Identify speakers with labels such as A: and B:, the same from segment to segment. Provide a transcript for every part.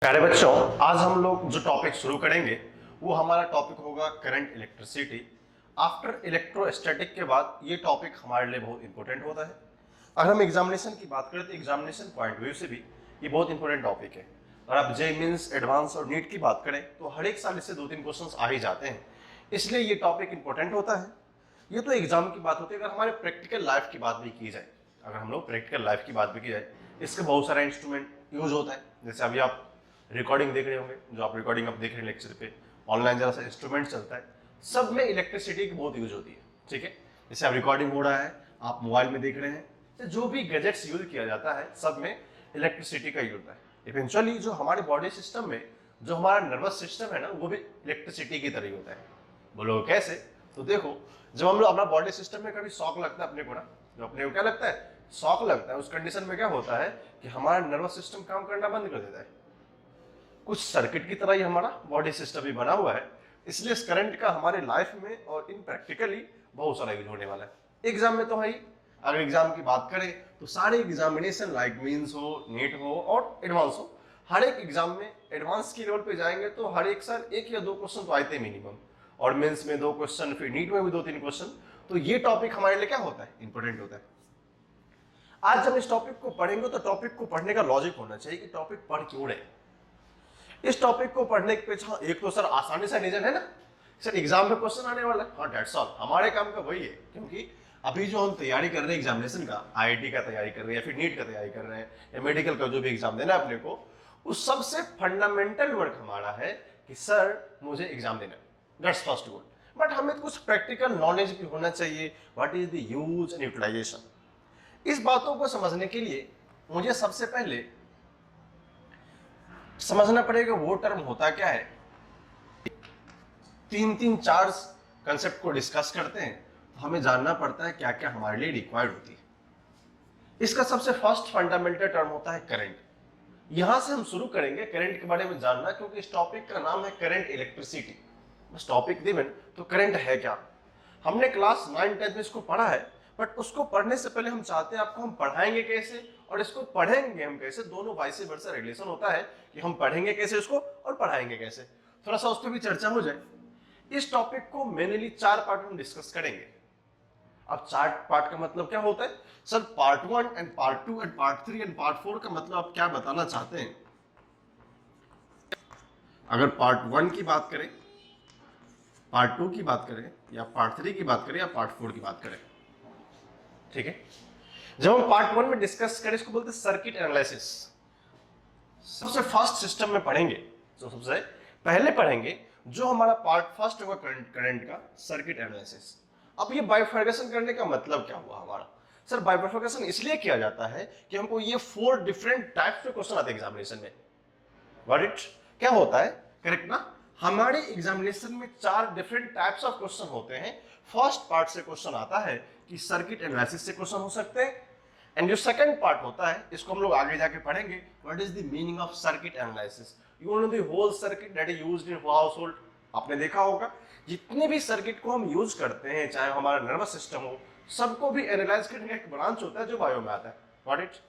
A: प्यारे बच्चों, आज हम लोग जो टॉपिक शुरू करेंगे वो हमारा टॉपिक होगा करंट इलेक्ट्रिसिटी। आफ्टर इलेक्ट्रोस्टैटिक के बाद ये टॉपिक हमारे लिए बहुत इंपॉर्टेंट होता है। अगर हम एग्जामिनेशन की बात करें तो एग्जामिनेशन पॉइंट व्यू से भी ये बहुत इंपॉर्टेंट टॉपिक है। और आप जे मीन्स एडवांस और नीट की बात करें तो हर एक साल इससे 2-3 क्वेश्चन आ ही जाते हैं, इसलिए ये टॉपिक इंपॉर्टेंट होता है। ये तो एग्जाम की बात होती है। अगर हमारे प्रैक्टिकल लाइफ की बात भी की जाए, अगर हम लोग प्रैक्टिकल लाइफ की बात भी की जाए, इसके बहुत सारा इंस्ट्रूमेंट यूज होता है। जैसे अभी आप रिकॉर्डिंग देख रहे होंगे, जो आप रिकॉर्डिंग अब देख रहे हैं लेक्चर पे, ऑनलाइन जरा सा इंस्ट्रूमेंट चलता है, सब में इलेक्ट्रिसिटी की बहुत यूज होती है। ठीक है, जैसे अब रिकॉर्डिंग हो रहा है, आप मोबाइल में देख रहे हैं, तो जो भी गैजेट्स यूज किया जाता है सब में इलेक्ट्रिसिटी का यूज है। इवेंचुअली जो हमारे बॉडी सिस्टम में जो हमारा नर्वस सिस्टम है ना, वो भी इलेक्ट्रिसिटी की तरह ही होता है। बोलोगे कैसे? तो देखो, जब हम लोग अपना बॉडी सिस्टम में कभी शॉक लगता है अपने को ना, जो अपने को क्या लगता है, शॉक लगता है, उस कंडीशन में क्या होता है कि हमारा नर्वस सिस्टम काम करना बंद कर देता है। कुछ सर्किट की तरह ही हमारा बॉडी सिस्टम भी बना हुआ है, इसलिए इस करंट का हमारे लाइफ में और इन प्रैक्टिकली बहुत सारा यूज होने वाला है। एग्जाम में तो है ही। अगर एग्जाम की बात करें तो सारे एग्जामिनेशन लाइक मीन्स हो, नीट हो और एडवांस हो, हर एक एग्जाम में एडवांस की लेवल पे जाएंगे तो हर एक साल 1 या 2 क्वेश्चन तो आते हैं मिनिमम, और मेंस में 2 क्वेश्चन, फिर नीट में भी 2-3 क्वेश्चन। तो ये टॉपिक हमारे लिए क्या होता है, इंपॉर्टेंट होता है। आज जब इस टॉपिक को पढ़ेंगे तो टॉपिक को पढ़ने का लॉजिक होना चाहिए कि टॉपिक पढ़ क्यों रहे। इस टॉपिक को पढ़ने के पीछे एक तो सर आसानी से रीजन है ना, सर एग्जाम में क्वेश्चन आने वाला है, हाँ दैट्स ऑल, हमारे काम का वही है। क्योंकि अभी जो हम तैयारी कर रहे हैं एग्जामिनेशन का, आईआईटी का तैयारी कर रहे हैं या फिर नीट का तैयारी कर रहे हैं या मेडिकल का जो भी एग्जाम देना है अपने को, उस सबसे फंडामेंटल वर्क हमारा है कि सर मुझे एग्जाम देना है, दैट्स फर्स्ट गोल। बट हमें कुछ प्रैक्टिकल नॉलेज भी होना चाहिए, what is the use and utilization. इस बातों को समझने के लिए मुझे सबसे पहले समझना पड़ेगा वो टर्म होता क्या है। 3-4 कंसेप्ट को डिस्कस करते हैं तो हमें जानना पड़ता है क्या क्या हमारे लिए रिक्वायर्ड होती है। इसका सबसे फर्स्ट फंडामेंटल टर्म होता है करंट। यहां से हम शुरू करेंगे करंट के बारे में जानना, क्योंकि इस टॉपिक का नाम है करंट इलेक्ट्रिसिटी। बस टॉपिक गिवन तो करंट है क्या, हमने क्लास 9-10 में इसको पढ़ा है, बट उसको पढ़ने से पहले हम चाहते हैं आपको हम पढ़ाएंगे कैसे और इसको पढ़ेंगे हम कैसे, दोनों वाइस वर्सा रिलेशन होता है कि हम पढ़ेंगे कैसे इसको और पढ़ाएंगे कैसे, थोड़ा सा उस पर भी चर्चा हो जाए। इस टॉपिक को मेनली 4 पार्ट में डिस्कस करेंगे। अब 4 पार्ट का मतलब क्या होता है sir, part 1 and part 2 and part 3 and part 4 का मतलब आप क्या बताना चाहते हैं। अगर पार्ट 1 की बात करें, पार्ट 2 की बात करें, या पार्ट 3 की बात करें, या पार्ट 4 की बात करें, ठीक है। जब हम पार्ट 1 में डिस्कस करें, इसको बोलते हैं सर्किट एनालिसिस। सबसे फर्स्ट सिस्टम में पढ़ेंगे, तो सबसे पहले पढ़ेंगे जो हमारा पार्ट फर्स्ट होगा करंट का, सर्किट एनालिसिस। अब ये बाइफर्केशन करने का मतलब क्या हुआ हमारा, सर बाइफर्केशन इसलिए किया जाता है कि हमको ये 4 डिफरेंट टाइप्स के क्वेश्चन आते हैं एग्जामिनेशन में। व्हाट इट क्या होता है, करेक्ट ना। हमारे एग्जामिनेशन में 4 डिफरेंट टाइप्स ऑफ क्वेश्चन होते हैं। फर्स्ट पार्ट से क्वेश्चन आता है कि सर्किट एनालिसिस से क्वेश्चन हो सकते हैं, एंड जो सेकंड पार्ट होता है इसको हम लोग आगे जाके पढ़ेंगे, what is the meaning of circuit analysis. You know the whole circuit that is used in household. आपने देखा होगा जितने भी सर्किट को हम यूज करते हैं, चाहे हमारा नर्वस सिस्टम हो, सबको भी एनालाइज करने का एक ब्रांच होता है जो बायो में आता है, व्हाट इट।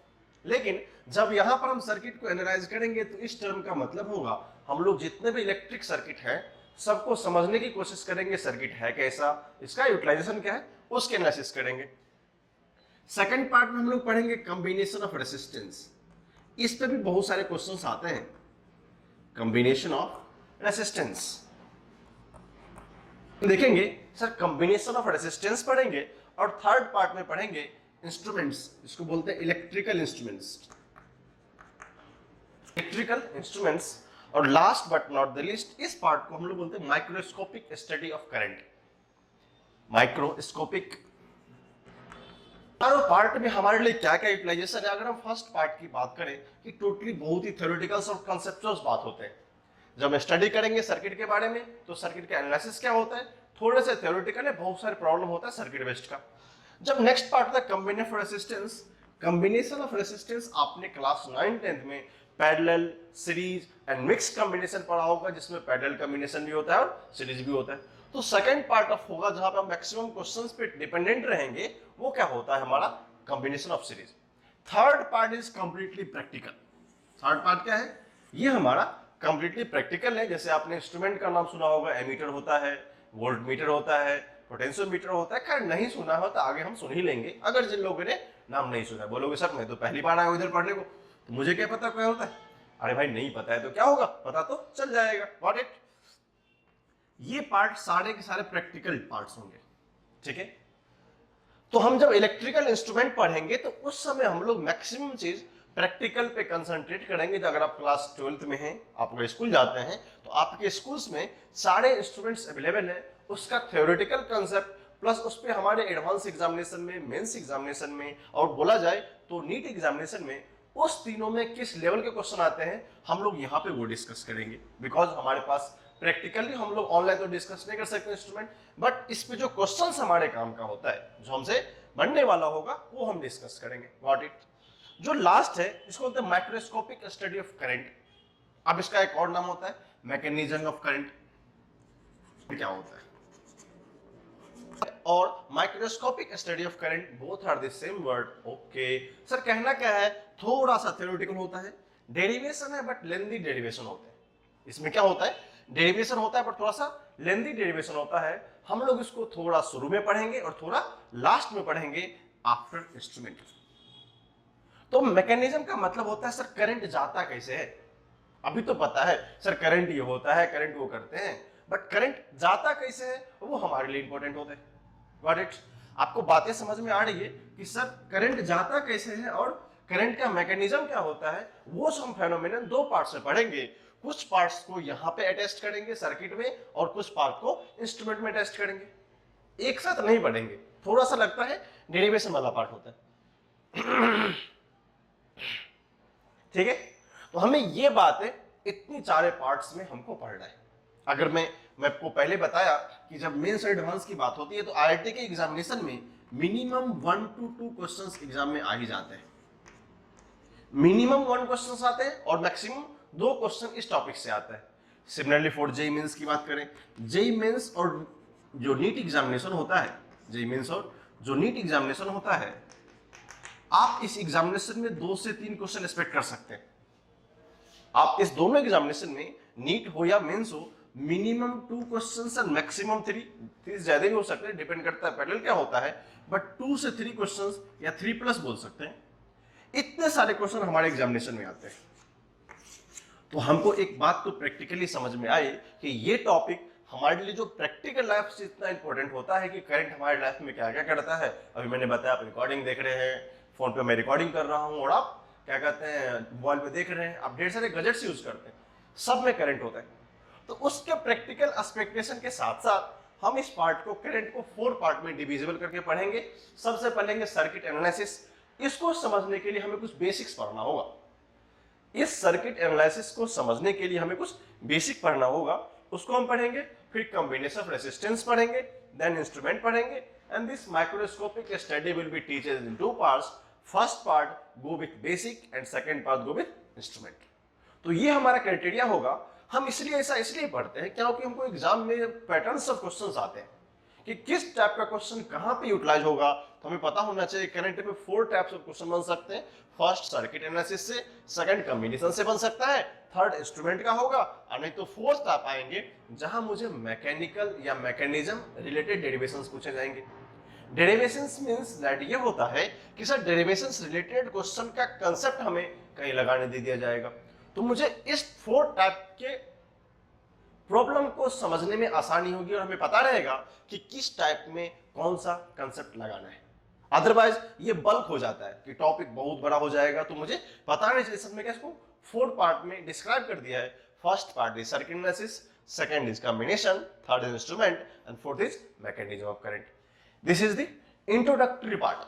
A: लेकिन जब यहां पर हम सर्किट को एनालाइज करेंगे तो इस टर्म का मतलब होगा हम लोग जितने भी इलेक्ट्रिक सर्किट है सबको समझने की कोशिश करेंगे, सर्किट है कैसा, इसका यूटिलाइजेशन क्या है, उसके एनालिसिस करेंगे। सेकंड पार्ट में हम लोग पढ़ेंगे कॉम्बिनेशन ऑफ रेसिस्टेंस। इस पे भी बहुत सारे क्वेश्चंस आते हैं, कॉम्बिनेशन ऑफ रेसिस्टेंस देखेंगे। सर कॉम्बिनेशन ऑफ रेसिस्टेंस पढ़ेंगे, और थर्ड पार्ट में पढ़ेंगे इंस्ट्रूमेंट्स, इसको बोलते हैं इलेक्ट्रिकल इंस्ट्रूमेंट्स, इलेक्ट्रिकल इंस्ट्रूमेंट्स। और last but not the least, इस पार्ट को हम लोग बोलते हैं microscopic study of current. Microscopic part में हमारे लिए क्या क्या यूटिलाइजेशन है। अगर हम फर्स्ट पार्ट की बात करें कि टोटली बहुत ही थ्योरेटिकल और कॉन्सेप्चुअल बात होते हैं। जब हम स्टडी करेंगे सर्किट के बारे में तो सर्किट का एनालिसिस क्या होता है, थोड़े से थ्योरेटिकल है, बहुत सारे प्रॉब्लम होता है सर्किट बेस्ड का। जब नेक्स्ट पार्ट था combination of resistance, combination of resistance आपने क्लास 9-10 में parallel, series and mix combination पढ़ा होगा, जिसमें पैरेलल कॉम्बिनेशन भी होता है और सीरीज भी होता है। तो सेकंड पार्ट ऑफ होगा जहां पे हम मैक्सिमम क्वेश्चंस पे डिपेंडेंट रहेंगे, वो क्या होता है हमारा combination of series. Third part is completely practical. Third part क्या है, ये हमारा कंप्लीटली प्रैक्टिकल है। जैसे आपने इंस्ट्रूमेंट का नाम सुना होगा, एमीटर होता है, वोल्ट मीटर होता है, पोटेंशियोमीटर होता है। खैर नहीं सुना हो तो आगे हम सुन ही लेंगे। अगर जिन लोगों ने नाम नहीं सुना, बोलोगे सर मैं तो पहली बार आया हूं इधर पढ़ने को, तो मुझे क्या पता क्या होता है। अरे भाई नहीं पता है तो क्या होगा, पता तो चल जाएगा। Got it. ये पार्ट सारे के सारे प्रैक्टिकल पार्ट्स होंगे, ठीक है। तो हम जब इलेक्ट्रिकल इंस्ट्रूमेंट पढ़ेंगे तो उस समय हम लोग मैक्सिमम चीज प्रैक्टिकल पे कंसंट्रेट करेंगे। तो अगर आप क्लास 12th में हैं, आप लोग स्कूल जाते हैं, तो आपके स्कूल्स में सारे इंस्ट्रूमेंट्स अवेलेबल है। उसका थ्योरेटिकल कंसेप्ट प्लस उस पर हमारे एडवांस एग्जामिनेशन में, मेंस एग्जामिनेशन में और बोला जाए तो नीट एग्जामिनेशन में, उस तीनों में किस लेवल के क्वेश्चन आते हैं हम लोग यहाँ पे वो डिस्कस करेंगे। बिकॉज हमारे पास प्रैक्टिकली हम लोग ऑनलाइन तो डिस्कस नहीं कर सकते इंस्ट्रूमेंट, बट इस पे जो क्वेश्चंस हमारे काम का होता है, जो हमसे बनने वाला होगा, वो हम डिस्कस करेंगे। Got it. जो लास्ट है इसको बोलते हैं माइक्रोस्कोपिक स्टडी ऑफ करंट। अब इसका एक और नाम होता है मैकेनिज्म ऑफ करंट। क्या होता है और microscopic study of current, both are the same word. Okay sir, कहना क्या है, थोड़ा सा थ्योरेटिकल होता है, डेरिवेशन है बट लेंथी डेरिवेशन होते हैं। इसमें क्या होता है, डेरिवेशन होता है बट थोड़ा सा लेंथी डेरिवेशन होता है। हम लोग इसको थोड़ा शुरू में पढ़ेंगे और थोड़ा लास्ट में पढ़ेंगे आफ्टर इंस्ट्रूमेंट। तो मैकेनिज्म का मतलब होता है सर करंट जाता कैसे है। अभी तो पता है सर करंट ये होता है, करंट वो करते हैं, बट करंट जाता कैसे है वो हमारे लिए इंपॉर्टेंट होता है। Got it. आपको बातें समझ में आ रही है कि सर करंट जाता कैसे है और करंट का मैकेनिज्म क्या होता है। वो हम फेनोमेनन दो पार्ट्स में पढ़ेंगे। कुछ पार्ट्स को यहाँ पे अटेस्ट करेंगे सर्किट में और कुछ पार्ट को इंस्ट्रूमेंट में अटेस्ट करेंगे। एक साथ नहीं पढ़ेंगे, थोड़ा सा लगता है डेरिवेशन वाला पार्ट होता है। ठीक है, तो हमें ये बातें इतनी सारे पार्ट्स में हमको पढ़ना है। अगर मैं आपको पहले बताया कि जब मेंस और एडवांस की बात होती है तो आईआईटी के एग्जामिनेशन में मिनिमम 1 to 2 क्वेश्चंस एग्जाम में आ ही जाते हैं। मिनिमम 1 क्वेश्चंस आते हैं और मैक्सिमम 2 क्वेश्चन इस टॉपिक से आता है। सिमिलरली फॉर जेईई मेंस की बात करें, जेईई मेंस और जो नीट एग्जामिनेशन होता है, जेईई मेंस और जो नीट एग्जामिनेशन होता है, आप इस एग्जामिनेशन में 2 से 3 क्वेश्चन एक्सपेक्ट कर सकते हैं। आप इस दोनों एग्जामिनेशन में, नीट हो या मेंस हो, मिनिमम 2 क्वेश्चंस और मैक्सिमम 3 ज्यादा भी हो सकते हैं, डिपेंड करता है पैरेलल क्या होता है, बट 2 से 3 क्वेश्चंस या 3+ बोल सकते हैं। इतने सारे क्वेश्चन हमारे एग्जामिनेशन में आते हैं। तो हमको एक बात तो प्रैक्टिकली समझ में आई कि ये टॉपिक हमारे लिए जो प्रैक्टिकल लाइफ से इतना इंपॉर्टेंट होता है कि करंट हमारे लाइफ में क्या क्या करता है। अभी मैंने बताया, आप रिकॉर्डिंग देख रहे हैं, फोन पे मैं रिकॉर्डिंग कर रहा हूं और आप क्या कहते हैं मोबाइल पे देख रहे हैं, आप ढेर सारे गैजेट्स यूज करते हैं, सब में करंट होता है। तो उसके प्रैक्टिकल एक्सपेक्टेशन के साथ साथ हम इस पार्ट को, करंट को 4 पार्ट में डिविजिबल करके पढ़ेंगे। सबसे पढ़ेंगे सर्किट एनालिसिस। इसको समझने के लिए हमें कुछ बेसिक्स पढ़ना होगा। इस सर्किट एनालिसिस को समझने के लिए हमें कुछ बेसिक पढ़ना होगा, उसको हम पढ़ेंगे। फिर कॉम्बिनेशन ऑफ रेजिस्टेंस पढ़ेंगे, देन इंस्ट्रूमेंट पढ़ेंगे, and this microscopic study will be teached in 2 parts. First part go with basic and second part go with instrument. तो ये हमारा क्राइटेरिया होगा। हम इसलिए ऐसा इसलिए पढ़ते हैं क्योंकि हमको एग्जाम में पैटर्न्स ऑफ क्वेश्चंस आते हैं कि किस टाइप का क्वेश्चन कहां पे यूटिलाइज होगा। तो हमें पता होना चाहिए करंट में 4 टाइप्स ऑफ क्वेश्चन बन सकते हैं। फर्स्ट सर्किट एनालिसिस से, सेकंड कॉम्बिनेशन से बन सकता है, थर्ड इंस्ट्रूमेंट का होगा, और नहीं तो फोर्थ आप आएंगे जहां मुझे मैकेनिकल या मैकेनिज्म रिलेटेड डेरिवेशंस पूछे जाएंगे। डेरिवेशंस मींस दैट ये होता है कि सर डेरिवेशंस रिलेटेड क्वेश्चन का कांसेप्ट हमें कहीं लगाने दे दिया जाएगा। तो मुझे इस 4 टाइप के प्रॉब्लम को समझने में आसानी होगी और हमें पता रहेगा कि किस टाइप में कौन सा कंसेप्ट लगाना है। अदरवाइज ये बल्क हो जाता है कि टॉपिक बहुत बड़ा हो जाएगा, तो मुझे पता नहीं चले। सब में इसको 4 पार्ट में डिस्क्राइब कर दिया है। First part is circuit analysis, second is combination, third is instrument and fourth is mechanism of current. This is the introductory part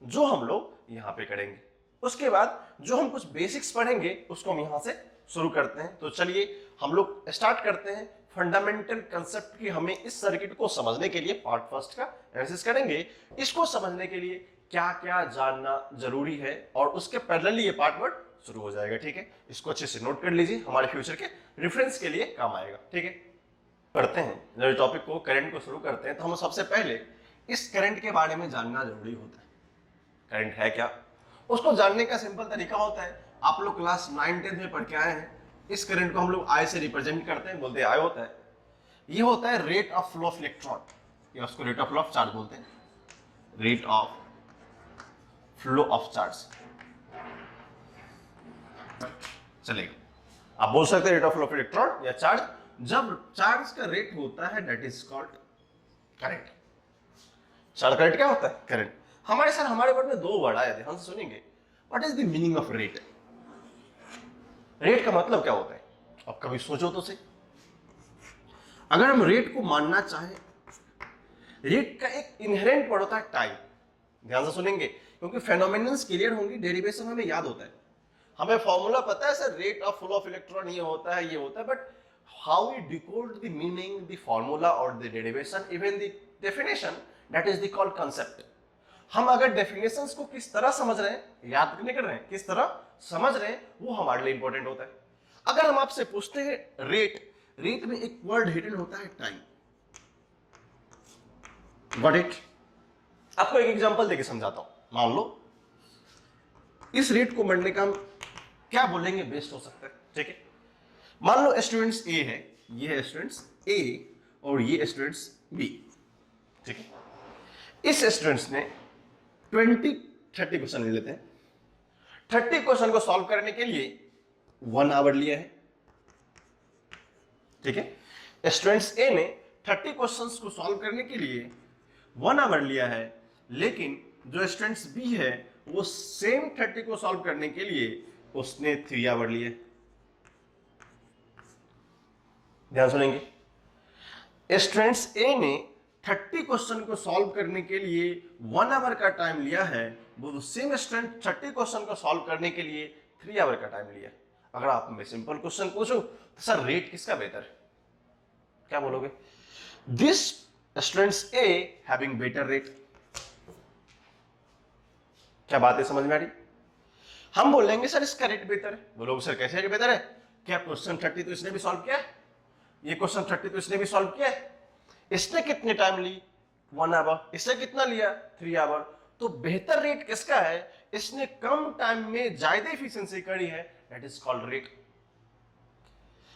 A: जो हम लोग यहाँ पे करेंगे। उसके बाद जो हम कुछ बेसिक्स पढ़ेंगे उसको हम यहाँ से शुरू करते हैं। तो चलिए हम लोग स्टार्ट करते हैं फंडामेंटल कंसेप्ट की। हमें इस सर्किट को समझने के लिए पार्ट फर्स्ट का एनालिसिस करेंगे। इसको समझने के लिए क्या क्या जानना जरूरी है और उसके पैरेलली ये पार्ट वर्ड शुरू हो जाएगा। ठीक है, इसको अच्छे से नोट कर लीजिए, हमारे फ्यूचर के रेफरेंस के लिए काम आएगा। ठीक है, करते हैं जब टॉपिक को, करंट को शुरू करते हैं तो हम सबसे पहले इस करंट के बारे में जानना जरूरी होता है। करंट है क्या, उसको जानने का सिंपल तरीका होता है। आप लोग क्लास 9-10 में पढ़ के आए हैं, इस करंट को हम लोग आई से रिप्रेजेंट करते हैं, बोलते हैं आई होता है। ये होता है rate of flow of electron, या उसको rate of flow of charge बोलते हैं, rate of flow of charge चलेगा। आप बोल सकते हैं rate of flow of electron या चार्ज। जब चार्ज का रेट होता है that is called current. Charge current क्या होता है? करंट। हमारे वर्ड में दो वर्ड आए थे, हम सुनेंगे। What is the meaning of rate? Rate का मतलब क्या होता है? अब कभी सोचो तो सही। अगर हम रेट को मानना चाहें, रेट का एक इनहेरेंट वर्ड होता है टाइम। ध्यान से सुनेंगे क्योंकि फेनोमेनन्स क्लियर होंगी, डेरिवेशन हमें याद होता है, हमें फॉर्मूला पता है sir rate of flow of electron ये होता है, but how we decode the meaning, the formula और the derivation, even the definition, that is the called concept. हम अगर डेफिनेशंस को किस तरह समझ रहे हैं, याद नहीं कर रहे हैं, किस तरह समझ रहे हैं, वो हमारे लिए इंपॉर्टेंट होता है। अगर हम आपसे पूछते हैं रेट, रेट में एक वर्ड हिडन होता है टाइम। Got it? आपको एक एग्जांपल देके समझाता हूं। मान लो इस रेट को बढ़ने का हम क्या बोलेंगे बेस्ट हो सकता है, ठीक है? मान लो स्टूडेंट्स ए है, ये है स्टूडेंट्स ए और ये स्टूडेंट्स बी, ठीक है? इस स्टूडेंट्स ने 30 क्वेश्चन ले लेते हैं। 30 क्वेश्चन को सॉल्व करने के लिए 1 आवर लिया है, ठीक है? स्टूडेंट्स ए ने 30 क्वेश्चंस को सॉल्व करने के लिए 1 आवर लिया है, लेकिन जो स्टूडेंट्स बी है वो सेम 30 को सॉल्व करने के लिए उसने 3 आवर लिए। ध्यान सुनेंगे। स्टूडेंट्स ए ने 30 क्वेश्चन को सॉल्व करने के लिए 1 आवर का टाइम लिया है, वो सेम स्टूडेंट 30 क्वेश्चन को सॉल्व करने के लिए 3 आवर का टाइम लिया। अगर आप मैं सिंपल क्वेश्चन पूछूं तो सर रेट किसका बेहतर है, क्या बोलोगे? This students A having better rate. क्या बात है, समझ में आ रही? हम बोलेंगे सर इसका रेट बेहतर है। बोलोगे सर कैसे बेहतर है? क्या क्वेश्चन 30 तो इसने भी सॉल्व किया है, ये क्वेश्चन 30 तो इसने भी सॉल्व किया है। इसने कितने टाइम ली? 1 आवर। इसने कितना लिया? 3 आवर। तो बेहतर रेट किसका है? इसने कम टाइम में ज्यादा एफिशिएंसी करी है, दैट इज कॉल्ड रेट।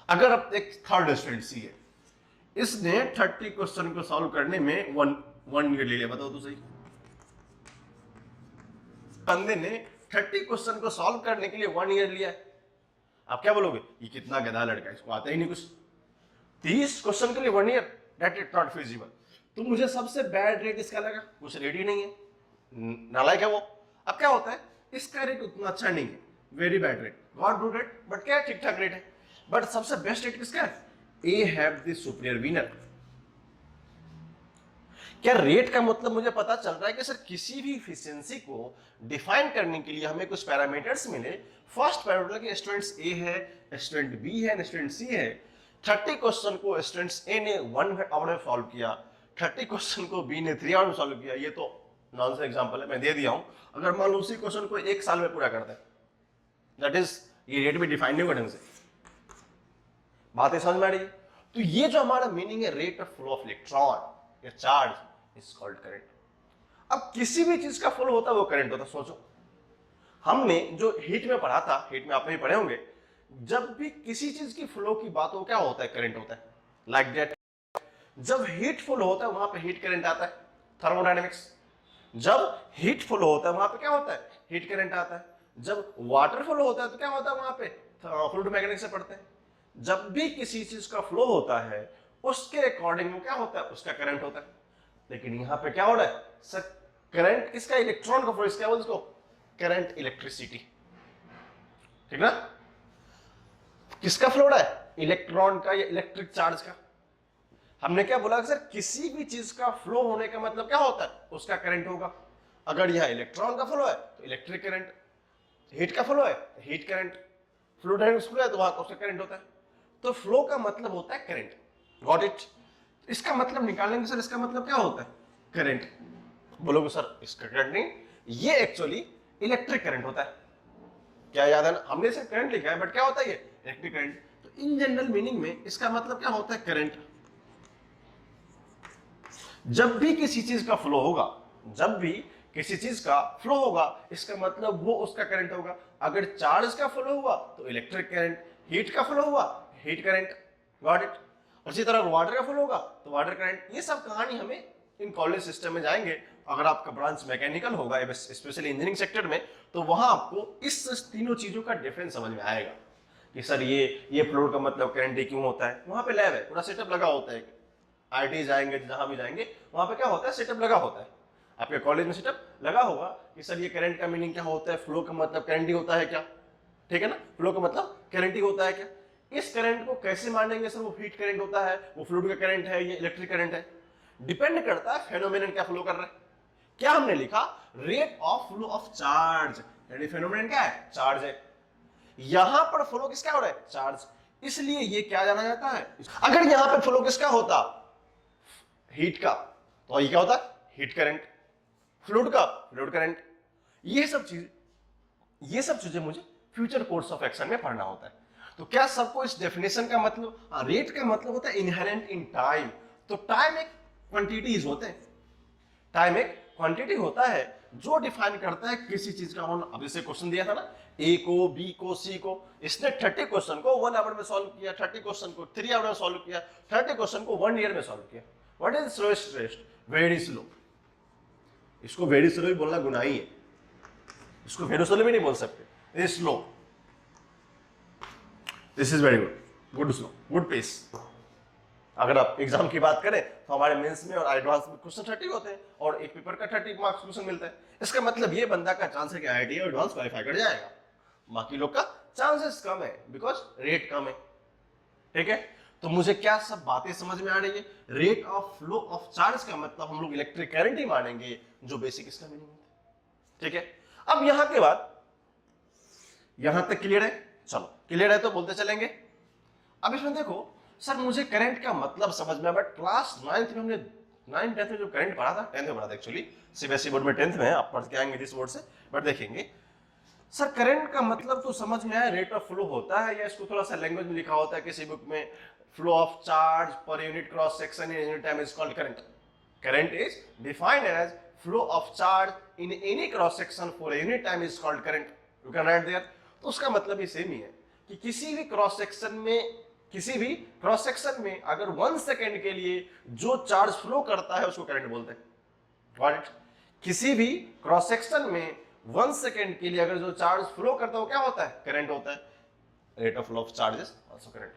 A: अगर अब एक थर्ड स्टूडेंट सी है, इसने 30 क्वेश्चन को सॉल्व करने में वन ईयर ले लिया। बताओ तो सही। बंदे ने 30 क्वेश्चन को सॉल्व करने के लिए 1 ईयर लिया है। आप क्या बोलोगे? ये कितना गधा लड़का है, इसको आता ही नहीं कुछ। 30 क्वेश्चन के लिए 1 year, that is not feasible. तो मुझे सबसे बैड रेट इसका लगा, कुछ रेट ही नहीं है, नालायक है वो। अब क्या होता है, इसका रेट उतना अच्छा नहीं है, very bad rate, got good rate, but क्या ठीक ठाक रेट है। बट सबसे बेस्ट रेट किसका है? A have the superior winner. क्या रेट का मतलब मुझे पता चल रहा है कि सर किसी भी एफिशिएंसी को डिफाइन करने के लिए हमें कुछ पैरामीटर्स मिले। फर्स्ट पैरामीटर कि स्टूडेंट्स ए है, स्टूडेंट बी है, स्टूडेंट सी है। 30 क्वेश्चन को स्टूडेंट्स ए ने 1 आवर में सॉल्व किया, 30 क्वेश्चन को बी ने 3 आवर में सॉल्व किया। ये तो नॉनसेंस एग्जांपल है, मैं दे दिया हूं। अगर मान लो उसी क्वेश्चन को 1 साल में पूरा करता है, दैट इज ये रेट भी डिफाइन नहीं ढंग से। बातें समझ में आ रही है? तो ये जो हमारा मीनिंग है rate of flow of electron या चार्ज इज कॉल्ड करंट। अब किसी भी चीज का फ्लो होता है वो करंट होता है। सोचो, हमने जो हीट में पढ़ा था, हीट में आप भी पढ़े होंगे, जब भी किसी चीज की फ्लो की बात हो क्या होता है? करंट होता है। लाइक दैट, जब हीट फ्लो होता है वहां पे हीट करंट आता है, थर्मोडायनेमिक्स। जब हीट फ्लो होता है वहां पे क्या होता है? हीट करंट आता है। जब वाटर फ्लो होता है तो क्या होता है वहां पे? फ्लूइड मैकेनिक्स से पढ़ते हैं। जब भी किसी चीज का फ्लो होता है उसके अकॉर्डिंग वो क्या होता है? उसका करंट होता है। लेकिन यहां पे क्या हो रहा है सर? करंट किसका? इलेक्ट्रॉन का फ्लो। क्या बोलते इसको? करंट इलेक्ट्रिसिटी, ठीक ना? किसका फ्लो हो रहा है? इलेक्ट्रॉन का या इलेक्ट्रिक चार्ज का। हमने क्या बोला सर? किसी भी चीज का फ्लो होने का मतलब क्या होता है? उसका करंट होगा। अगर यह इलेक्ट्रॉन का फ्लो है तो इलेक्ट्रिक करंट, हीट का फ्लो है तो heat current, fluid dynamics flow है तो वहां उसका करंट होता है। तो फ्लो का मतलब होता है करंट। Got it? इसका मतलब निकालेंगे सर, इसका मतलब क्या होता है? करंट। बोलोगे सर इसका करंट नहीं, ये एक्चुअली इलेक्ट्रिक करंट होता है। क्या याद है ना? हमने सिर्फ करंट लिखा है, बट क्या होता है ये? Electric current. तो इन जनरल मीनिंग में इसका मतलब क्या होता है? करंट। जब भी किसी चीज का फ्लो होगा, जब भी किसी चीज का फ्लो होगा, इसका मतलब वो उसका करंट होगा। अगर चार्ज का फ्लो हुआ तो इलेक्ट्रिक करंट, हीट का फ्लो हुआ, हीट करंट, गॉट इट। और इसी तरह वाटर का फ्लो होगा तो वाटर करंट। ये सब कहानी हमें इन कॉलेज सिस्टम में जाएंगे, अगर आपका ब्रांच मैकेनिकल होगा स्पेशली इंजीनियरिंग सेक्टर में, तो वहां आपको इस तीनों चीजों का डिफरेंस समझ में आएगा कि सर ये फ्लो का मतलब करंट क्यों होता है। वहां पे लैब है, पूरा सेटअप लगा होता है। आईटी जाएंगे, जहां भी जाएंगे वहां पे क्या होता है, सेटअप लगा होता है। आपके कॉलेज में सेटअप लगा होगा कि सर ये करंट का मीनिंग क्या होता है, फ्लो का मतलब करंट ही होता है क्या, ठीक है ना, फ्लो का मतलब करंट ही होता है क्या। इस करंट को कैसे मानेंगे सर, वो हीट करंट होता है, वो फ्लूइड का करंट है, ये इलेक्ट्रिक करंट है। डिपेंड करता है फेनोमेनन क्या फ्लो कर रहा है। क्या हमने लिखा, rate of flow of charge, यानी फेनोमेनन क्या है, चार्ज है। यहां पर फ्लो किसका हो रहा है, चार्ज, इसलिए ये क्या जाना जाता है। अगर यहां पे फ्लो किसका होता, हीट का, तो ये क्या होता, हीट करंट। फ्लूइड का, फ्लूइड करंट। ये सब चीजें मुझे फ्यूचर कोर्स ऑफ एक्शन में पढ़ना होता है। तो क्या सबको इस डेफिनेशन का मतलब, रेट का मतलब होता है इनहेरेंट इन टाइम। तो टाइम एक क्वांटिटीज होते हैं, टाइम एक क्वांटिटी होता है जो डिफाइन करता है किसी चीज का होना। अब जैसे क्वेश्चन दिया था ना, ए को, बी को, सी को, इसने 30 क्वेश्चन को 1 आवर में सॉल्व किया, 30 क्वेश्चन को 3 आवर में सॉल्व किया, 30 क्वेश्चन को 1 ईयर में सॉल्व किया। What is slowest rest, very slow. इसको वेरी स्लो भी बोलना गुनाह ही है, इसको वेरी स्लो भी नहीं बोल सकते, is slow. This is very good, good slow, good pace. अगर आप एग्जाम की बात करें तो हमारे मेंस में और एडवांस में क्वेश्चन 30 होते हैं और एक पेपर का 30 मार्क्स क्वेश्चन मिलता है। इसका मतलब ये बंदा का चांस है कि आईआईटी और एडवांस क्वालिफाई कर जाएगा, बाकी लोग का चांसेस कम है बिकॉज रेट कम है, ठीक है। तो मुझे क्या सब बातें समझ में आ रही है। Rate of flow of charge का मतलब हम लोग इलेक्ट्रिक करंट ही मानेंगे, जो बेसिक इसका मीनिंग होता है, ठीक है। अब यहां के बाद यहां तक क्लियर है, चलो क्लियर है तो बोलते चलेंगे। अब इसमें देखो सर, मुझे करंट का मतलब समझ में, बट क्लास 9th में हमने 9th 10th में जो करंट पढ़ा था, 10th में पढ़ा था एक्चुअली, सीबीएसई बोर्ड में 10th में, आप पढ़ के आएंगे जिस बोर्ड से, बट देखेंगे सर करंट का मतलब तो समझ में आया, रेट ऑफ फ्लो होता है, या इसको थोड़ा सा लैंग्वेज में लिखा होता है किसी बुक में, flow of charge per unit cross section in unit time is called current. Current is defined as flow of charge in any cross section for a unit time is called current, you can write there। तो उसका मतलब ही same ही है कि किसी भी cross section में अगर 1 second के लिए जो चार्ज फ्लो करता है उसको करंट बोलते हैं, गॉट इट। किसी भी क्रॉस सेक्शन में 1 सेकेंड के लिए अगर जो चार्ज फ्लो करता है वो क्या होता है, करंट होता है। Rate of flow of charges also current,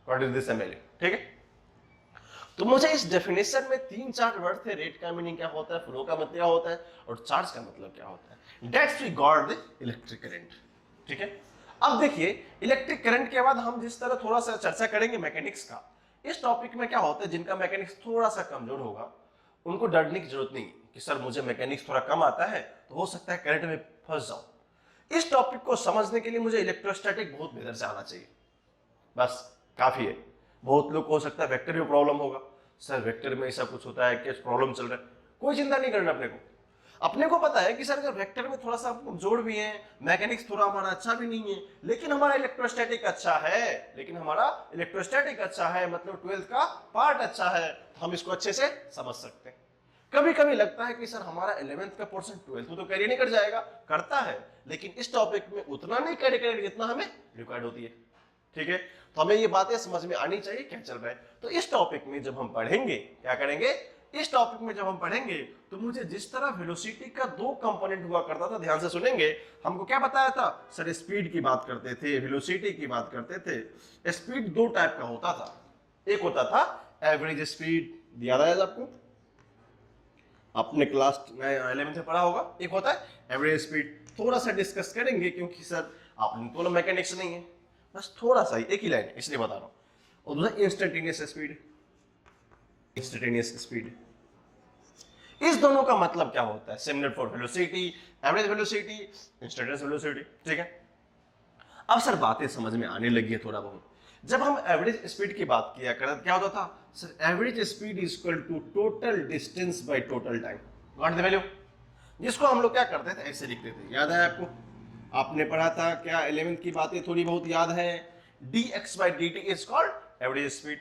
A: what is this MLA, ठीक है। तो मुझे इस डेफिनेशन में 3-4 वर्ड थे, रेट का मीनिंग क्या होता है, फ्लो का मतलब क्या होता है और चार्ज का मतलब क्या होता है। That's we got the electric current, ठीक है। अब देखिए इलेक्ट्रिक करंट के बाद हम जिस तरह थोड़ा सा चर्चा करेंगे मैकेनिक्स का, इस टॉपिक में क्या होता है, जिनका मैकेनिक्स थोड़ा सा कमजोर होगा उनको डरने की जरूरत नहीं कि सर मुझे मैकेनिक्स थोड़ा कम आता है तो हो सकता है करंट में फंस जाऊं। इस टॉपिक को समझने के लिए मुझे इलेक्ट्रोस्टैटिक बहुत बेहतर से आना चाहिए, बस काफी है। बहुत लोग को हो सकता है वेक्टर में प्रॉब्लम होगा, सर वेक्टर में ऐसा कुछ होता है, क्या प्रॉब्लम चल रहा है, कोई चिंता नहीं करना। अपने को पता है कि सर अगर वेक्टर में थोड़ा सा कमजोर भी है, मैकेनिक्स थोड़ा हमारा अच्छा भी नहीं है, लेकिन हमारा इलेक्ट्रोस्टैटिक अच्छा है, मतलब 12th का पार्ट अच्छा है, तो हम इसको अच्छे से समझ सकते हैं। कभी कभी लगता है कि सर हमारा 11th का पोर्शन 12th में तो कैरी नहीं कर जाएगा, करता है, लेकिन इस टॉपिक में उतना नहीं कैरी करेगा जितना हमें रिक्वायर्ड होती है, ठीक है। तो हमें ये बातें समझ में आनी चाहिए क्या चल रहा है। तो इस टॉपिक में जब हम पढ़ेंगे, क्या करेंगे, इस टॉपिक में जब हम पढ़ेंगे तो मुझे जिस तरह वेलोसिटी का 2 कंपोनेंट हुआ करता था, ध्यान से सुनेंगे, हमको क्या बताया था सर, स्पीड की बात करते थे, वेलोसिटी की बात करते थे। स्पीड 2 टाइप का होता था, एक होता था एवरेज स्पीड, याद आया आपको, आपने क्लास 11th में पढ़ा होगा। एक होता है एवरेज स्पीड, थोड़ा सा डिस्कस करेंगे क्योंकि सर आपने तो मैकेनिक्स नहीं है, बस थोड़ा सा ही, एक ही लाइन इसलिए बता रहा हूं। और दूसरा इंस्टेंटेनियस स्पीड, इंस्टेंटेनियस स्पीड, इस दोनों का मतलब क्या होता है, similar for velocity, average velocity, instantaneous velocity, ठीक है। अब सर बातें समझ में आने लगी है थोड़ा बहुत। जब हम एवरेज स्पीड की बात किया करते क्या होता था sir, average speed is equal to total distance by total time, what the value, जिसको हम लोग क्या करते थे, ऐसे लिखते थे, याद है आपको, आपने पढ़ा था क्या, 11th की बातें थोड़ी बहुत याद है, dx/dt is called average speed.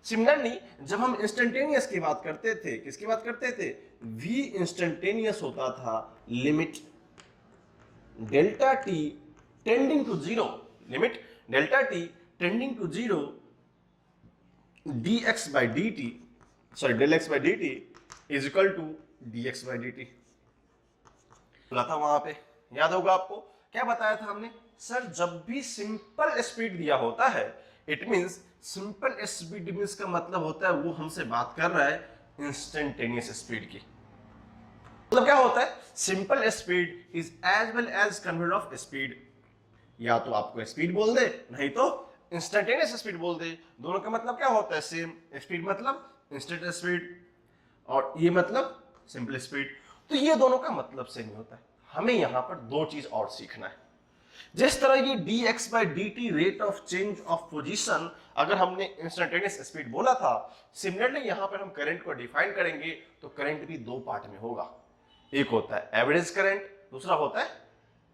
A: Similarly जब हम इंस्टेंटेनियस की बात करते थे, किसकी बात करते थे, v इंस्टेंटेनियस होता था limit delta t tending to 0, limit delta T tending to zero dx by dt, sorry del X by D T is equal to D X by D T. बोला था वहां पे, याद होगा आपको क्या बताया था हमने? सर जब भी सिंपल स्पीड दिया होता है, it means simple speed means का मतलब होता है वो हमसे बात कर रहा है इंस्टेंटेनियस स्पीड की। मतलब क्या होता है? Simple speed is as well as convert of speed. या तो आपको स्पीड बोल दे, नहीं तो इंस्टेंटेनियस स्पीड बोल दे। दोनों का मतलब क्या होता है? सेम। स्पीड मतलब इंस्टेंट स्पीड और ये मतलब सिंपल स्पीड। तो ये दोनों का मतलब सेम होता है। हमें यहां पर दो चीज और सीखना है। जिस तरह ये dx by dt rate of change of position अगर हमने इंस्टेंटेनियस स्पीड बोला था, सिमिलरली यहां पर हम करंट को डिफाइन करेंगे तो करंट भी दो पार्ट में होगा। एक होता है एवरेज करंट, दूसरा होता है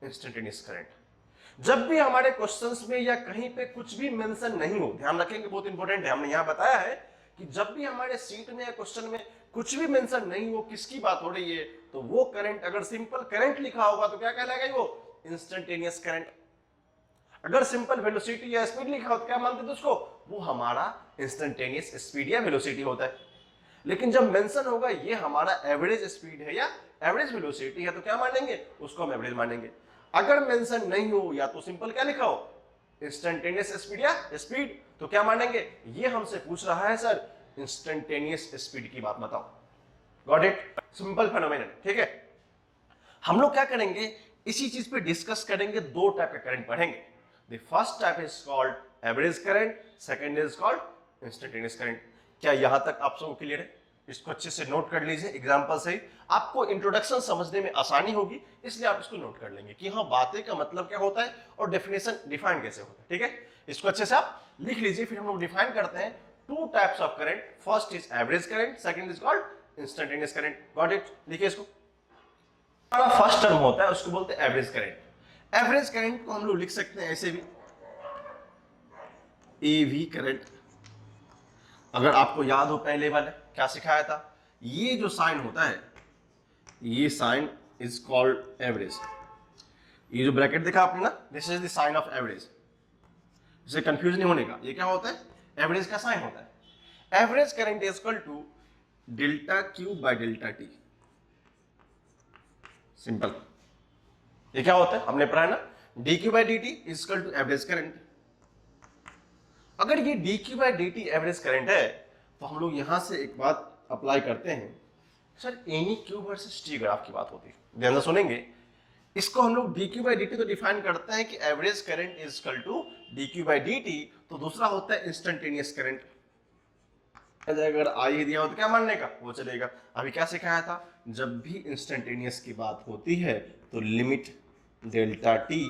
A: इंस्टेंटेनियस करंट। जब भी हमारे क्वेश्चंस में या कहीं पे कुछ भी मेंशन नहीं हो, ध्यान रखेंगे बहुत इंपॉर्टेंट है, हमने यहां बताया है कि जब भी हमारे सीट में या क्वेश्चन में कुछ भी मेंशन नहीं हो, किसकी बात हो रही है, तो वो करंट अगर सिंपल करंट लिखा होगा तो क्या कहलाएगा? वो इंस्टेंटेनियस करंट। अगर सिंपल वेलोसिटी या स्पीड लिखा हो तो क्या मानते थे उसको? वो हमारा इंस्टेंटेनियस स्पीड या वेलोसिटी होता है। लेकिन जब मेंशन होगा ये हमारा एवरेज स्पीड है या एवरेज वेलोसिटी है तो क्या मानेंगे? उसको हम एवरेज मानेंगे। अगर मेंशन नहीं हो या तो सिंपल क्या लिखा हो? इंस्टेंटेनियस स्पीड या स्पीड, तो क्या मानेंगे? ये हमसे पूछ रहा है सर इंस्टेंटेनियस स्पीड की बात बताओ। Got it? Simple phenomenon. ठीक है, हम लोग क्या करेंगे? इसी चीज पे डिस्कस करेंगे। दो टाइप का करंट पढ़ेंगे। The first type is called average current, second is called instantaneous current. क्या यहां तक आप सबको क्लियर है? इसको अच्छे से नोट कर लीजिए। एग्जांपल से आपको इंट्रोडक्शन समझने में आसानी होगी, इसलिए आप इसको नोट कर लेंगे कि हाँ बातें का मतलब क्या होता है और डेफिनेशन डिफाइन कैसे होता है। ठीक है, इसको अच्छे से आप लिख लीजिए। फिर हम लोग डिफाइन करते हैं two types of current. First is average current, second is called instantaneous current. Got it? लिखिए इसको। हमारा फर्स्ट टर्म होता है उसको बोलते हैं एवरेज करंट। एवरेज करंट को हम लोग लिख सकते हैं ऐसे भी, एवी करंट। अगर आपको याद हो पहले वाले क्या सिखाया था, ये जो साइन होता है ये साइन इज कॉल्ड एवरेज। ये जो ब्रैकेट देखा आपने ना, this is the sign of average. इसे कंफ्यूज नहीं होने का, ये क्या होता है? एवरेज का साइन होता है। Average current is equal to delta Q by delta T. Simple. ये क्या होता है? हमने पढ़ा है ना, D Q by D T is equal to average current. अगर ये D Q by D T average current है तो हम लोग यहां से एक बात अप्लाई करते हैं। Sir any Q versus T graph की बात होती है, ध्यान से सुनेंगे। इसको हम लोग D Q by D T तो डिफाइन करते हैं कि average current is equal to D Q by D T. तो दूसरा होता है इंस्टेंटेनियस करंट। अगर आई दिया हो तो क्या मानने का? वो चलेगा। अभी क्या सिखाया था? जब भी इंस्टेंटेनियस की बात होती है तो limit delta T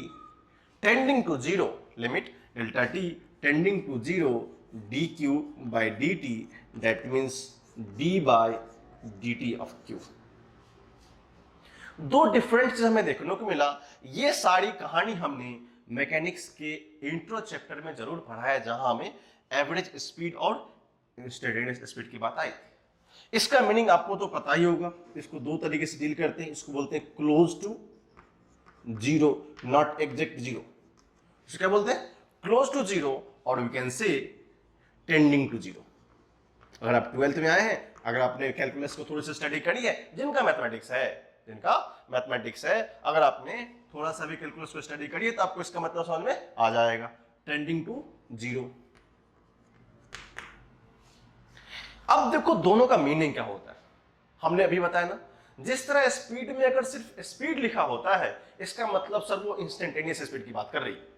A: tending to zero, limit delta T tending to zero D Q by D T, that means D by D T of Q. दो डिफरेंट चीज हमें देखने को मिला। ये सारी कहानी हमने मैकेनिक्स के इंट्रो चैप्टर में जरूर पढ़ा है, जहां हमें एवरेज स्पीड और इंस्टेंटेनियस स्पीड की बात आई। इसका मीनिंग आपको तो पता ही होगा। इसको दो तरीके से डील करते हैं। इसको बोलते हैं close to zero, not exact zero. इसको क्या बोलते हैं? क्लोज टू जीरो, और we can say tending to zero. अगर आप 12th में आए हैं, अगर आपने कैलकुलस को थोड़ी सी स्टडी करी है, जिनका मैथमेटिक्स है, अगर आपने थोड़ा सा भी कैलकुलस को स्टडी करी है तो आपको इसका मतलब समझ में आ जाएगा। Tending to zero. अब देखो दोनों का मीनिंग क्या होता है। हमने अभी बताया ना, जिस तरह स्पीड में अगर सिर्फ स्पीड लिखा होता है, इसका मतलब सर वो इंस्टेंटेनियस स्पीड की बात कर रही है।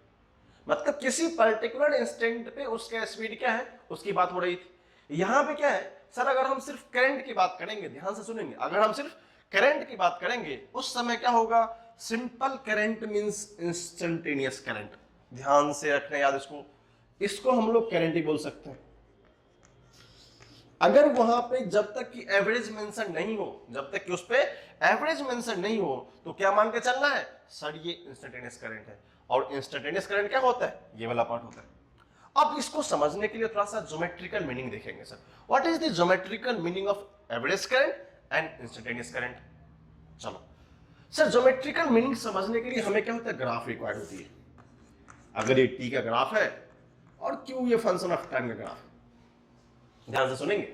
A: मतलब किसी पर्टिकुलर इंस्टेंट पे उसका स्पीड क्या है, उसकी बात हो रही थी। यहां पे क्या है सर? अगर हम सिर्फ करंट की बात करेंगे, ध्यान से सुनेंगे, अगर हम सिर्फ करंट की बात करेंगे उस समय क्या होगा? Simple current means instantaneous current. ध्यान से रखना याद इसको हम लोग करंट ही बोल सकते हैं। अगर वहां पे जब तक कि एवरेज मेंशन नहीं हो, जब तक कि उस पे एवरेज मेंशन नहीं हो, तो क्या मान के चलना है? सर ये इंस्टेंटेनियस करंट है। और इंस्टेंटेनियस करंट क्या होता है? ये वाला पार्ट होता है। अब इसको समझने के लिए थोड़ा सा ज्योमेट्रिकल मीनिंग देखेंगे sir. What is the geometrical meaning of average current and instantaneous current? चलो सर, ज्योमेट्रिकल मीनिंग समझने के लिए हमें क्या होता है? ग्राफ रिक्वायर्ड होती है। अगर ये टी का ग्राफ है और क्यू ये फंक्शन ऑफ टाइम का ग्राफ है। ध्यान से सुनेंगे,